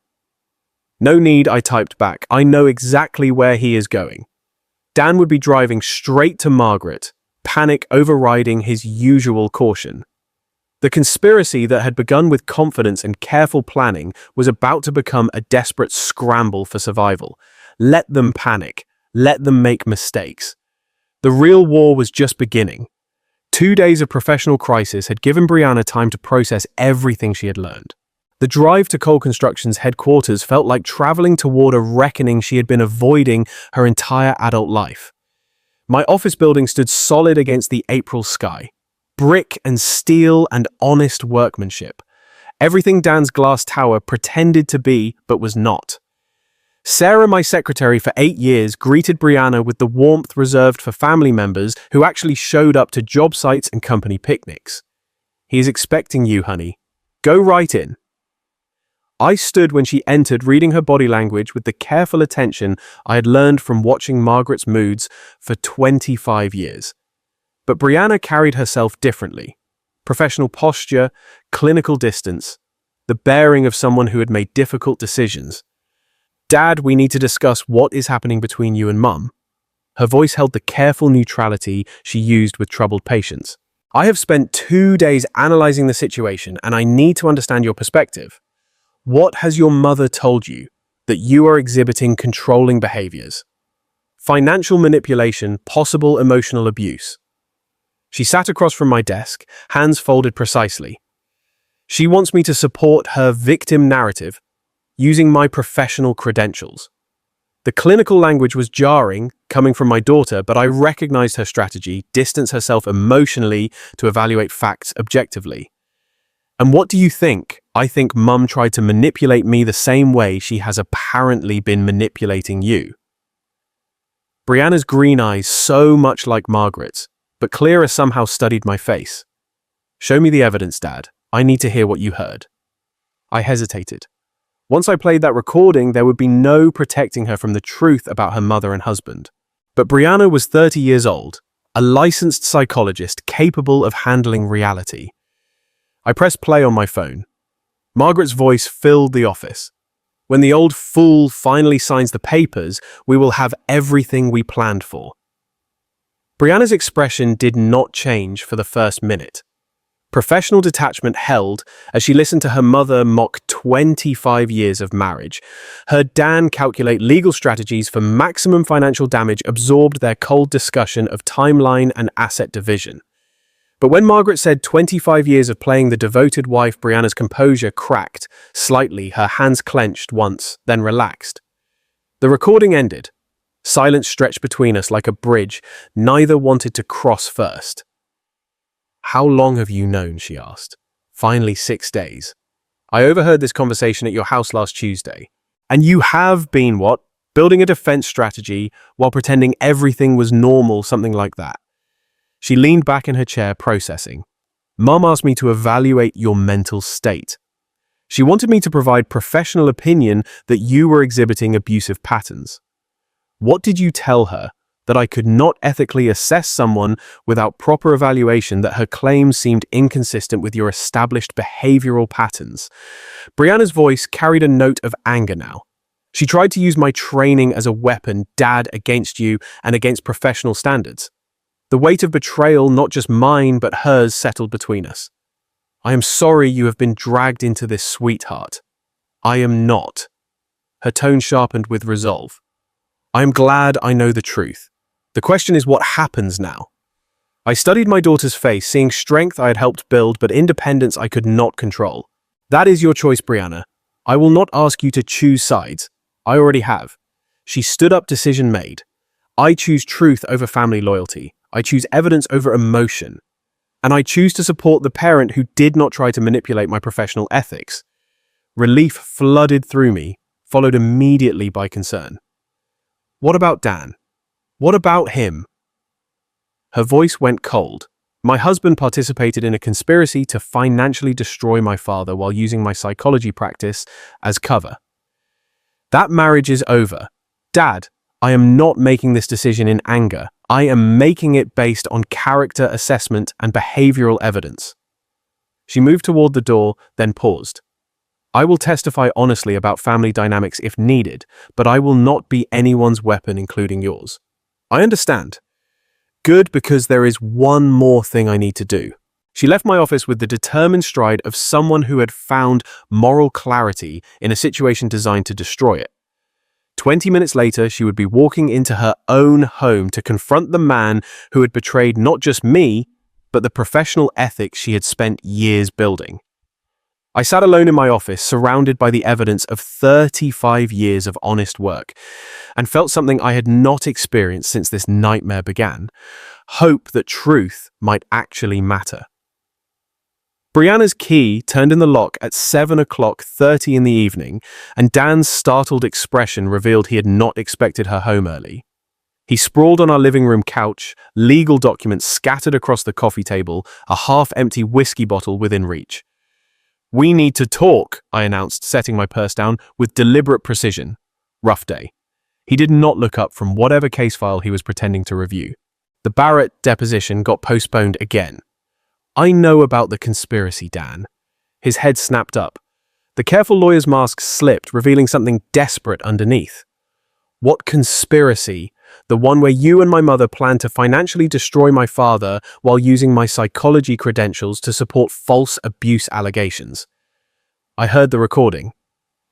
S1: No need, I typed back. I know exactly where he is going. Dan would be driving straight to Margaret, panic overriding his usual caution. The conspiracy that had begun with confidence and careful planning was about to become a desperate scramble for survival. Let them panic. Let them make mistakes. The real war was just beginning. 2 days of professional crisis had given Brianna time to process everything she had learned. The drive to Cole Construction's headquarters felt like traveling toward a reckoning she had been avoiding her entire adult life. My office building stood solid against the April sky. Brick and steel and honest workmanship. Everything Dan's glass tower pretended to be, but was not. Sarah, my secretary for 8 years, greeted Brianna with the warmth reserved for family members who actually showed up to job sites and company picnics. "He is expecting you, honey. Go right in." I stood when she entered, reading her body language with the careful attention I had learned from watching Margaret's moods for 25 years. But Brianna carried herself differently. Professional posture, clinical distance, the bearing of someone who had made difficult decisions. "Dad, we need to discuss what is happening between you and Mum." Her voice held the careful neutrality she used with troubled patients. "I have spent 2 days analyzing the situation, and I need to understand your perspective. What has your mother told you that you are exhibiting controlling behaviors? Financial manipulation, possible emotional abuse." She sat across from my desk, hands folded precisely. "She wants me to support her victim narrative using my professional credentials." The clinical language was jarring, coming from my daughter, but I recognized her strategy: distance herself emotionally to evaluate facts objectively. "And what do you think? I think Mum tried to manipulate me the same way she has apparently been manipulating you." Brianna's green eyes so much like Margaret's, but Clara somehow studied my face. "Show me the evidence, Dad. I need to hear what you heard." I hesitated. Once I played that recording, there would be no protecting her from the truth about her mother and husband. But Brianna was 30 years old, a licensed psychologist capable of handling reality. I pressed play on my phone. Margaret's voice filled the office. "When the old fool finally signs the papers, we will have everything we planned for." Brianna's expression did not change for the first minute. Professional detachment held as she listened to her mother mock 25 years of marriage. Heard Dan calculate legal strategies for maximum financial damage, absorbed their cold discussion of timeline and asset division. But when Margaret said 25 years of playing the devoted wife, Brianna's composure cracked slightly, her hands clenched once, then relaxed. The recording ended. Silence stretched between us like a bridge. Neither wanted to cross first. "How long have you known?" she asked. "Finally, 6 days. I overheard this conversation at your house last Tuesday. And you have been, what? Building a defense strategy while pretending everything was normal, something like that." She leaned back in her chair, processing. "Mum asked me to evaluate your mental state. She wanted me to provide professional opinion that you were exhibiting abusive patterns. What did you tell her? That I could not ethically assess someone without proper evaluation, that her claims seemed inconsistent with your established behavioral patterns?" Brianna's voice carried a note of anger now. "She tried to use my training as a weapon, Dad, against you and against professional standards. The weight of betrayal, not just mine, but hers, settled between us. I am sorry you have been dragged into this, sweetheart. I am not." Her tone sharpened with resolve. "I am glad I know the truth. The question is, what happens now?" I studied my daughter's face, seeing strength I had helped build, but independence I could not control. "That is your choice, Brianna. I will not ask you to choose sides. I already have." She stood up, decision made. "I choose truth over family loyalty. I choose evidence over emotion. And I choose to support the parent who did not try to manipulate my professional ethics." Relief flooded through me, followed immediately by concern. "What about Dan? What about him?" Her voice went cold. "My husband participated in a conspiracy to financially destroy my father while using my psychology practice as cover. That marriage is over. Dad, I am not making this decision in anger. I am making it based on character assessment and behavioral evidence." She moved toward the door, then paused. "I will testify honestly about family dynamics if needed, but I will not be anyone's weapon, including yours." "I understand." "Good, because there is one more thing I need to do." She left my office with the determined stride of someone who had found moral clarity in a situation designed to destroy it. 20 minutes later, she would be walking into her own home to confront the man who had betrayed not just me, but the professional ethics she had spent years building. I sat alone in my office, surrounded by the evidence of 35 years of honest work, and felt something I had not experienced since this nightmare began: hope that truth might actually matter. Brianna's key turned in the lock at 7:30 in the evening, and Dan's startled expression revealed he had not expected her home early. He sprawled on our living room couch, legal documents scattered across the coffee table, a half-empty whiskey bottle within reach. "We need to talk," I announced, setting my purse down with deliberate precision. Rough day. He did not look up from whatever case file he was pretending to review. The Barrett deposition got postponed again. "I know about the conspiracy, Dan." His head snapped up. The careful lawyer's mask slipped, revealing something desperate underneath. "What conspiracy? The one where you and my mother planned to financially destroy my father while using my psychology credentials to support false abuse allegations." I heard the recording.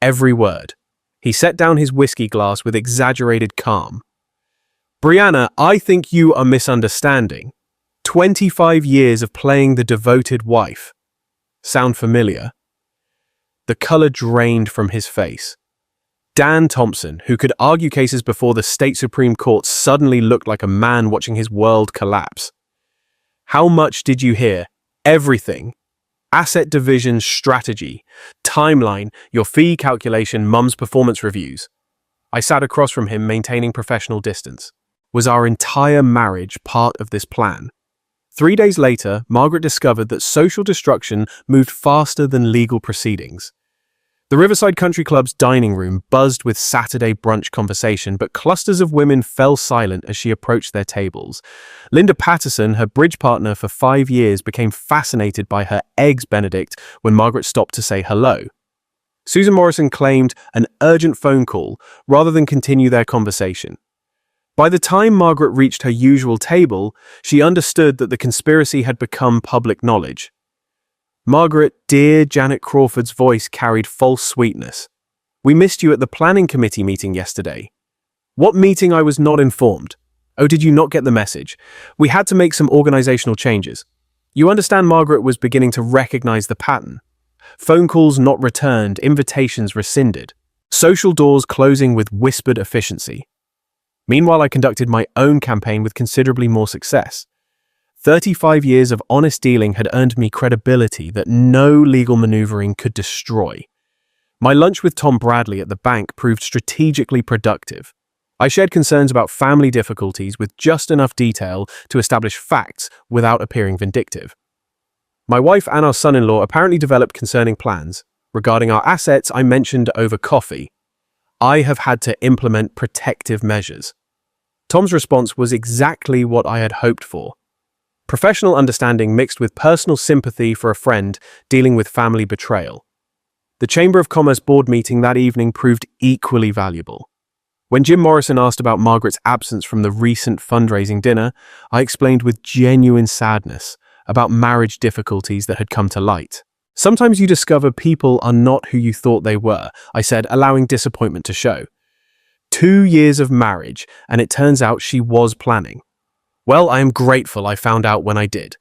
S1: Every word. He set down his whiskey glass with exaggerated calm. "Brianna, I think you are misunderstanding. 25 years of playing the devoted wife. Sound familiar?" The color drained from his face. Dan Thompson, who could argue cases before the state Supreme Court, suddenly looked like a man watching his world collapse. "How much did you hear?" "Everything. Asset division strategy, timeline, your fee calculation, Mum's performance reviews." I sat across from him, maintaining professional distance. Was our entire marriage part of this plan? 3 days later, Margaret discovered that social destruction moved faster than legal proceedings. The Riverside Country Club's dining room buzzed with Saturday brunch conversation, but clusters of women fell silent as she approached their tables. Linda Patterson, her bridge partner for 5 years, became fascinated by her eggs Benedict when Margaret stopped to say hello. Susan Morrison claimed an urgent phone call rather than continue their conversation. By the time Margaret reached her usual table, she understood that the conspiracy had become public knowledge. Margaret, dear Janet Crawford's voice carried false sweetness. We missed you at the planning committee meeting yesterday. What meeting? I was not informed. Oh, did you not get the message? We had to make some organizational changes. You understand, Margaret was beginning to recognize the pattern. Phone calls not returned, invitations rescinded. Social doors closing with whispered efficiency. Meanwhile, I conducted my own campaign with considerably more success. 35 years of honest dealing had earned me credibility that no legal maneuvering could destroy. My lunch with Tom Bradley at the bank proved strategically productive. I shared concerns about family difficulties with just enough detail to establish facts without appearing vindictive. My wife and our son-in-law apparently developed concerning plans. Regarding our assets I mentioned over coffee, I have had to implement protective measures. Tom's response was exactly what I had hoped for. Professional understanding mixed with personal sympathy for a friend dealing with family betrayal. The Chamber of Commerce board meeting that evening proved equally valuable. When Jim Morrison asked about Margaret's absence from the recent fundraising dinner, I explained with genuine sadness about marriage difficulties that had come to light. Sometimes you discover people are not who you thought they were, I said, allowing disappointment to show. 2 years of marriage, and it turns out she was planning. Well, I am grateful I found out when I did.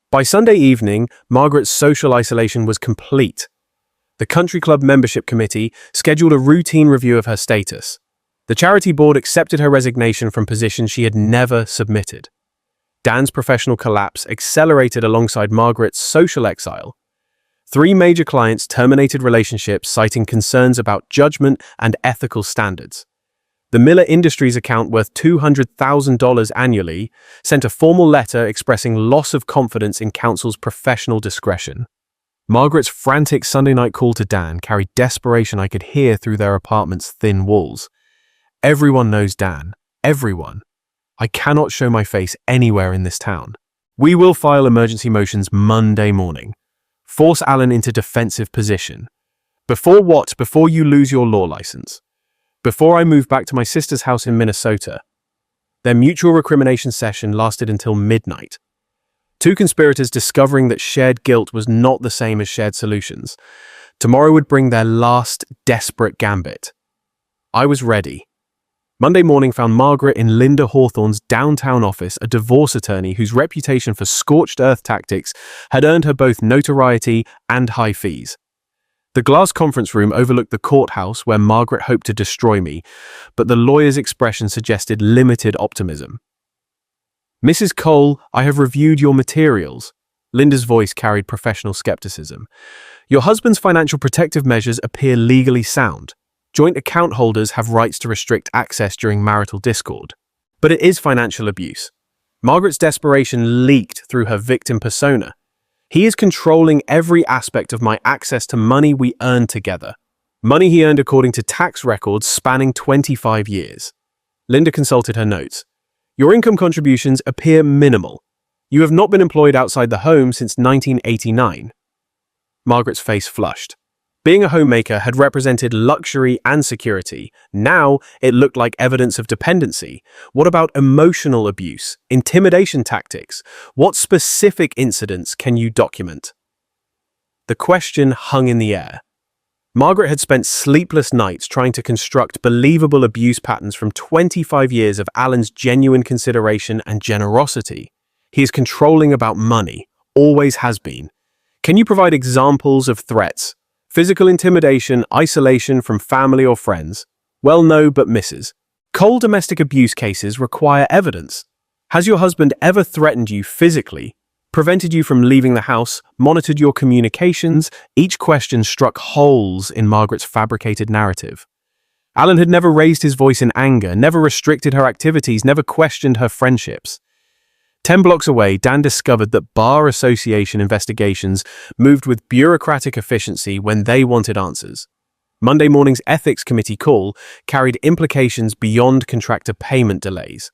S1: By Sunday evening, Margaret's social isolation was complete. The country club membership committee scheduled a routine review of her status. The charity board accepted her resignation from positions she had never submitted. Dan's professional collapse accelerated alongside Margaret's social exile. 3 major clients terminated relationships, citing concerns about judgment and ethical standards. The Miller Industries account, worth $200,000 annually, sent a formal letter expressing loss of confidence in counsel's professional discretion. Margaret's frantic Sunday night call to Dan carried desperation I could hear through their apartment's thin walls. Everyone knows Dan. Everyone. I cannot show my face anywhere in this town. We will file emergency motions Monday morning. Force Alan into defensive position. Before what? Before you lose your law license. Before I moved back to my sister's house in Minnesota. Their mutual recrimination session lasted until midnight. 2 conspirators discovering that shared guilt was not the same as shared solutions. Tomorrow would bring their last desperate gambit. I was ready. Monday morning found Margaret in Linda Hawthorne's downtown office, a divorce attorney whose reputation for scorched earth tactics had earned her both notoriety and high fees. The glass conference room overlooked the courthouse where Margaret hoped to destroy me, but the lawyer's expression suggested limited optimism. Mrs. Cole, I have reviewed your materials. Linda's voice carried professional skepticism. Your husband's financial protective measures appear legally sound. Joint account holders have rights to restrict access during marital discord. But it is financial abuse. Margaret's desperation leaked through her victim persona. He is controlling every aspect of my access to money we earned together. Money he earned according to tax records spanning 25 years. Linda consulted her notes. Your income contributions appear minimal. You have not been employed outside the home since 1989. Margaret's face flushed. Being a homemaker had represented luxury and security. Now it looked like evidence of dependency. What about emotional abuse, intimidation tactics? What specific incidents can you document? The question hung in the air. Margaret had spent sleepless nights trying to construct believable abuse patterns from 25 years of Alan's genuine consideration and generosity. He is controlling about money, always has been. Can you provide examples of threats? Physical intimidation, isolation from family or friends? Well, no, but Mrs. Cole, domestic abuse cases require evidence. Has your husband ever threatened you physically, prevented you from leaving the house, monitored your communications? Each question struck holes in Margaret's fabricated narrative. Alan had never raised his voice in anger, never restricted her activities, never questioned her friendships. 10 blocks away, Dan discovered that bar association investigations moved with bureaucratic efficiency when they wanted answers. Monday morning's ethics committee call carried implications beyond contractor payment delays.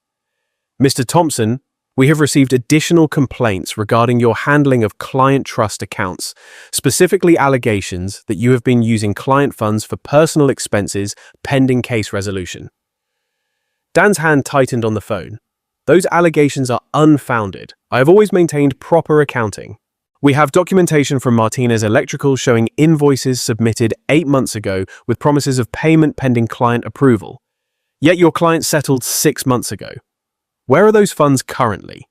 S1: Mr. Thompson, we have received additional complaints regarding your handling of client trust accounts, specifically allegations that you have been using client funds for personal expenses pending case resolution. Dan's hand tightened on the phone. Those allegations are unfounded. I have always maintained proper accounting. We have documentation from Martinez Electrical showing invoices submitted 8 months ago with promises of payment pending client approval. Yet your client settled 6 months ago. Where are those funds currently?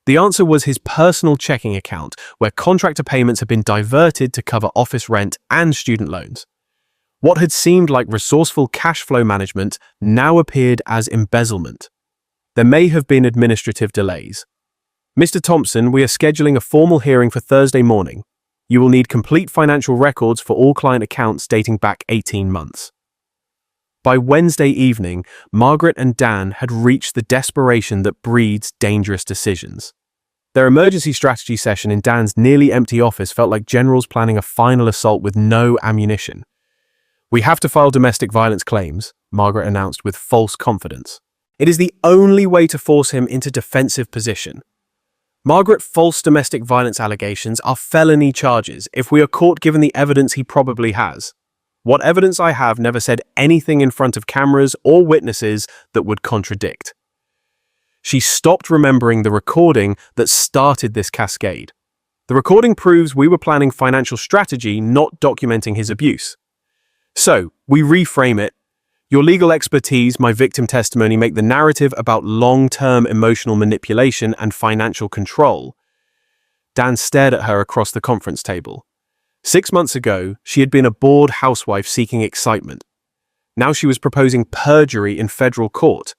S1: The answer was his personal checking account, where contractor payments had been diverted to cover office rent and student loans. What had seemed like resourceful cash flow management now appeared as embezzlement. There may have been administrative delays. Mr. Thompson, we are scheduling a formal hearing for Thursday morning. You will need complete financial records for all client accounts dating back 18 months. By Wednesday evening, Margaret and Dan had reached the desperation that breeds dangerous decisions. Their emergency strategy session in Dan's nearly empty office felt like generals planning a final assault with no ammunition. We have to file domestic violence claims, Margaret announced with false confidence. It is the only way to force him into defensive position. Margaret, false domestic violence allegations are felony charges if we are caught given the evidence he probably has. What evidence I have never said anything in front of cameras or witnesses that would contradict. She stopped remembering the recording that started this cascade. The recording proves we were planning financial strategy, not documenting his abuse. So, we reframe it. Your legal expertise, my victim testimony make the narrative about long-term emotional manipulation and financial control. Dan stared at her across the conference table. 6 months ago, she had been a bored housewife seeking excitement. Now she was proposing perjury in federal court.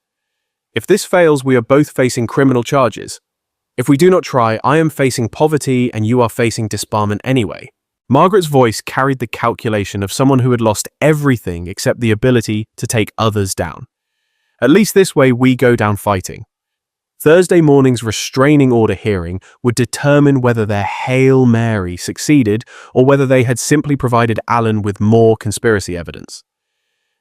S1: If this fails, we are both facing criminal charges. If we do not try, I am facing poverty and you are facing disbarment anyway. Margaret's voice carried the calculation of someone who had lost everything except the ability to take others down. At least this way we go down fighting. Thursday morning's restraining order hearing would determine whether their Hail Mary succeeded or whether they had simply provided Alan with more conspiracy evidence.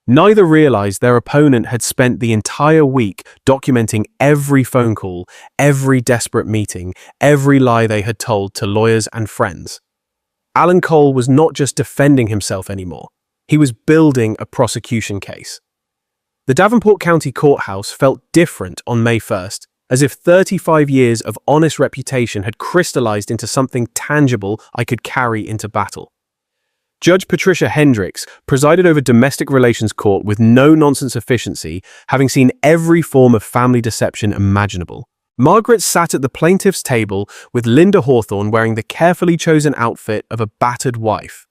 S1: Neither realized their opponent had spent the entire week documenting every phone call, every desperate meeting, every lie they had told to lawyers and friends. Alan Cole was not just defending himself anymore. He was building a prosecution case. The Davenport County Courthouse felt different on May 1st, as if 35 years of honest reputation had crystallized into something tangible I could carry into battle. Judge Patricia Hendricks presided over domestic relations court with no-nonsense efficiency, having seen every form of family deception imaginable. Margaret sat at the plaintiff's table with Linda Hawthorne wearing the carefully chosen outfit of a battered wife.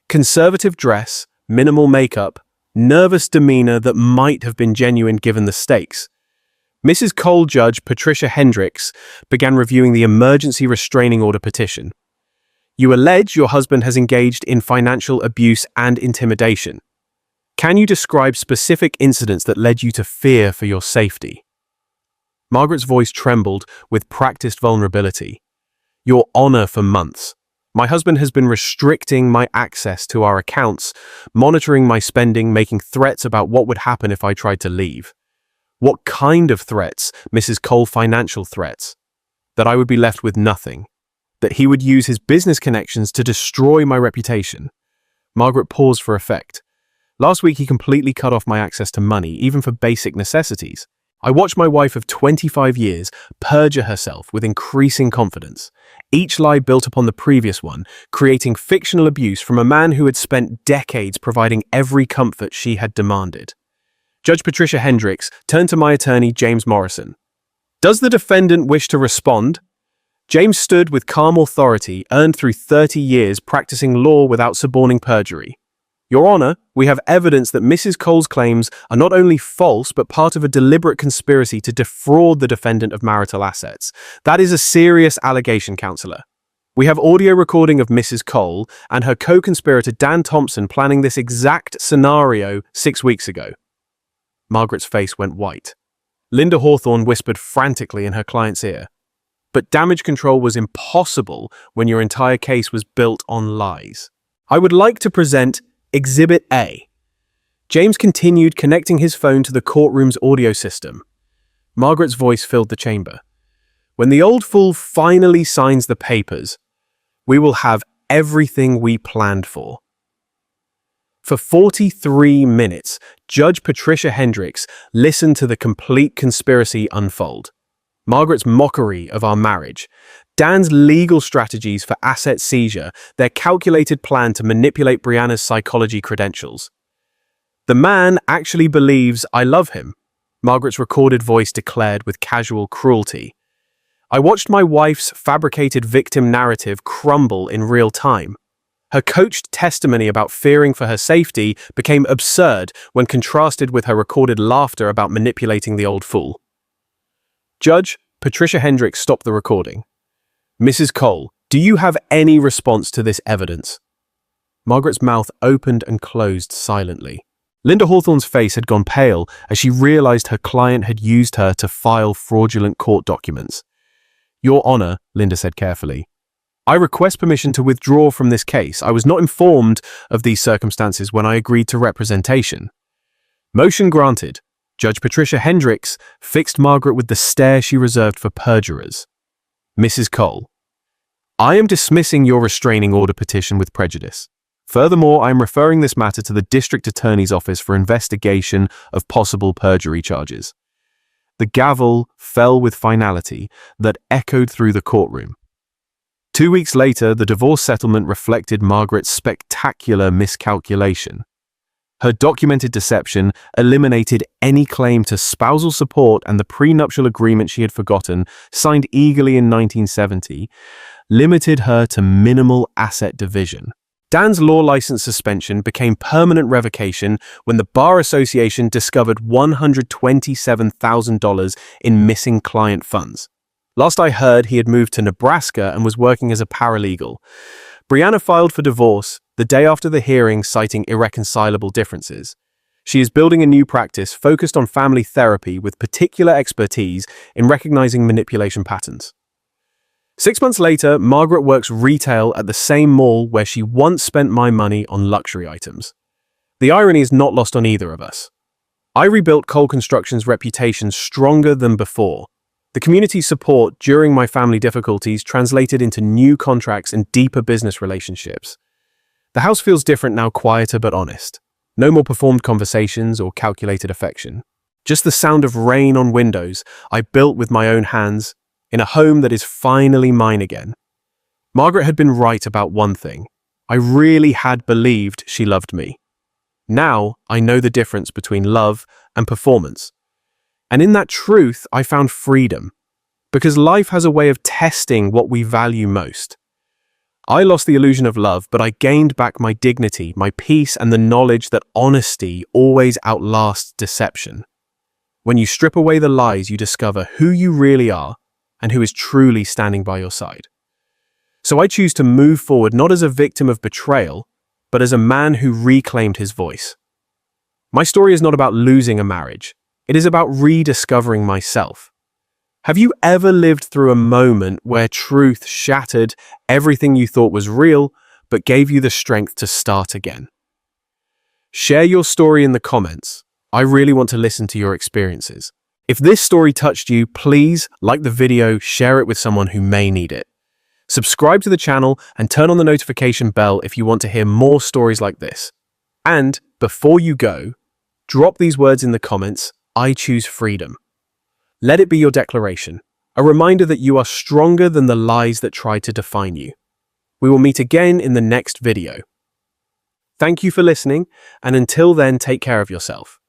S1: Conservative dress, minimal makeup, nervous demeanor that might have been genuine given the stakes. Mrs. Cole Judge Patricia Hendricks began reviewing the emergency restraining order petition. You allege your husband has engaged in financial abuse and intimidation. Can you describe specific incidents that led you to fear for your safety? Margaret's voice trembled with practiced vulnerability. Your honor for months. My husband has been restricting my access to our accounts, monitoring my spending, making threats about what would happen if I tried to leave. What kind of threats, Mrs. Cole? Financial threats. That I would be left with nothing. That he would use his business connections to destroy my reputation. Margaret paused for effect. Last week he completely cut off my access to money, even for basic necessities. I watched my wife of 25 years perjure herself with increasing confidence. Each lie built upon the previous one, creating fictional abuse from a man who had spent decades providing every comfort she had demanded. Judge Patricia Hendricks turned to my attorney, James Morrison. Does the defendant wish to respond? James stood with calm authority earned through 30 years practicing law without suborning perjury. Your Honor, we have evidence that Mrs. Cole's claims are not only false but part of a deliberate conspiracy to defraud the defendant of marital assets. That is a serious allegation, Counselor. We have audio recording of Mrs. Cole and her co-conspirator Dan Thompson planning this exact scenario 6 weeks ago. Margaret's face went white. Linda Hawthorne whispered frantically in her client's ear. But damage control was impossible when your entire case was built on lies. I would like to present Exhibit A. James continued connecting his phone to the courtroom's audio system. Margaret's voice filled the chamber. When the old fool finally signs the papers, we will have everything we planned for. For 43 minutes, Judge Patricia Hendricks listened to the complete conspiracy unfold. Margaret's mockery of our marriage, Dan's legal strategies for asset seizure, their calculated plan to manipulate Brianna's psychology credentials. The man actually believes I love him, Margaret's recorded voice declared with casual cruelty. I watched my wife's fabricated victim narrative crumble in real time. Her coached testimony about fearing for her safety became absurd when contrasted with her recorded laughter about manipulating the old fool. Judge Patricia Hendricks stopped the recording. Mrs. Cole, do you have any response to this evidence? Margaret's mouth opened and closed silently. Linda Hawthorne's face had gone pale as she realized her client had used her to file fraudulent court documents. Your Honor, Linda said carefully, I request permission to withdraw from this case. I was not informed of these circumstances when I agreed to representation. Motion granted. Judge Patricia Hendricks fixed Margaret with the stare she reserved for perjurers. Mrs. Cole, I am dismissing your restraining order petition with prejudice. Furthermore, I am referring this matter to the District Attorney's Office for investigation of possible perjury charges. The gavel fell with finality that echoed through the courtroom. 2 weeks later, the divorce settlement reflected Margaret's spectacular miscalculation. Her documented deception eliminated any claim to spousal support, and the prenuptial agreement she had forgotten, signed eagerly in 1970, limited her to minimal asset division. Dan's law license suspension became permanent revocation when the Bar Association discovered $127,000 in missing client funds. Last I heard, he had moved to Nebraska and was working as a paralegal. Brianna filed for divorce the day after the hearing, citing irreconcilable differences. She is building a new practice focused on family therapy with particular expertise in recognizing manipulation patterns. 6 months later, Margaret works retail at the same mall where she once spent my money on luxury items. The irony is not lost on either of us. I rebuilt Cole Construction's reputation stronger than before. The community's support during my family difficulties translated into new contracts and deeper business relationships. The house feels different now, quieter but honest. No more performed conversations or calculated affection. Just the sound of rain on windows I built with my own hands, in a home that is finally mine again. Margaret had been right about one thing. I really had believed she loved me. Now I know the difference between love and performance. And in that truth, I found freedom. Because life has a way of testing what we value most. I lost the illusion of love, but I gained back my dignity, my peace, and the knowledge that honesty always outlasts deception. When you strip away the lies, you discover who you really are and who is truly standing by your side. So I choose to move forward not as a victim of betrayal, but as a man who reclaimed his voice. My story is not about losing a marriage. It is about rediscovering myself. Have you ever lived through a moment where truth shattered everything you thought was real, but gave you the strength to start again? Share your story in the comments. I really want to listen to your experiences. If this story touched you, please like the video, share it with someone who may need it. Subscribe to the channel and turn on the notification bell if you want to hear more stories like this. And before you go, drop these words in the comments: I choose freedom. Let it be your declaration, a reminder that you are stronger than the lies that try to define you. We will meet again in the next video. Thank you for listening, and until then, take care of yourself.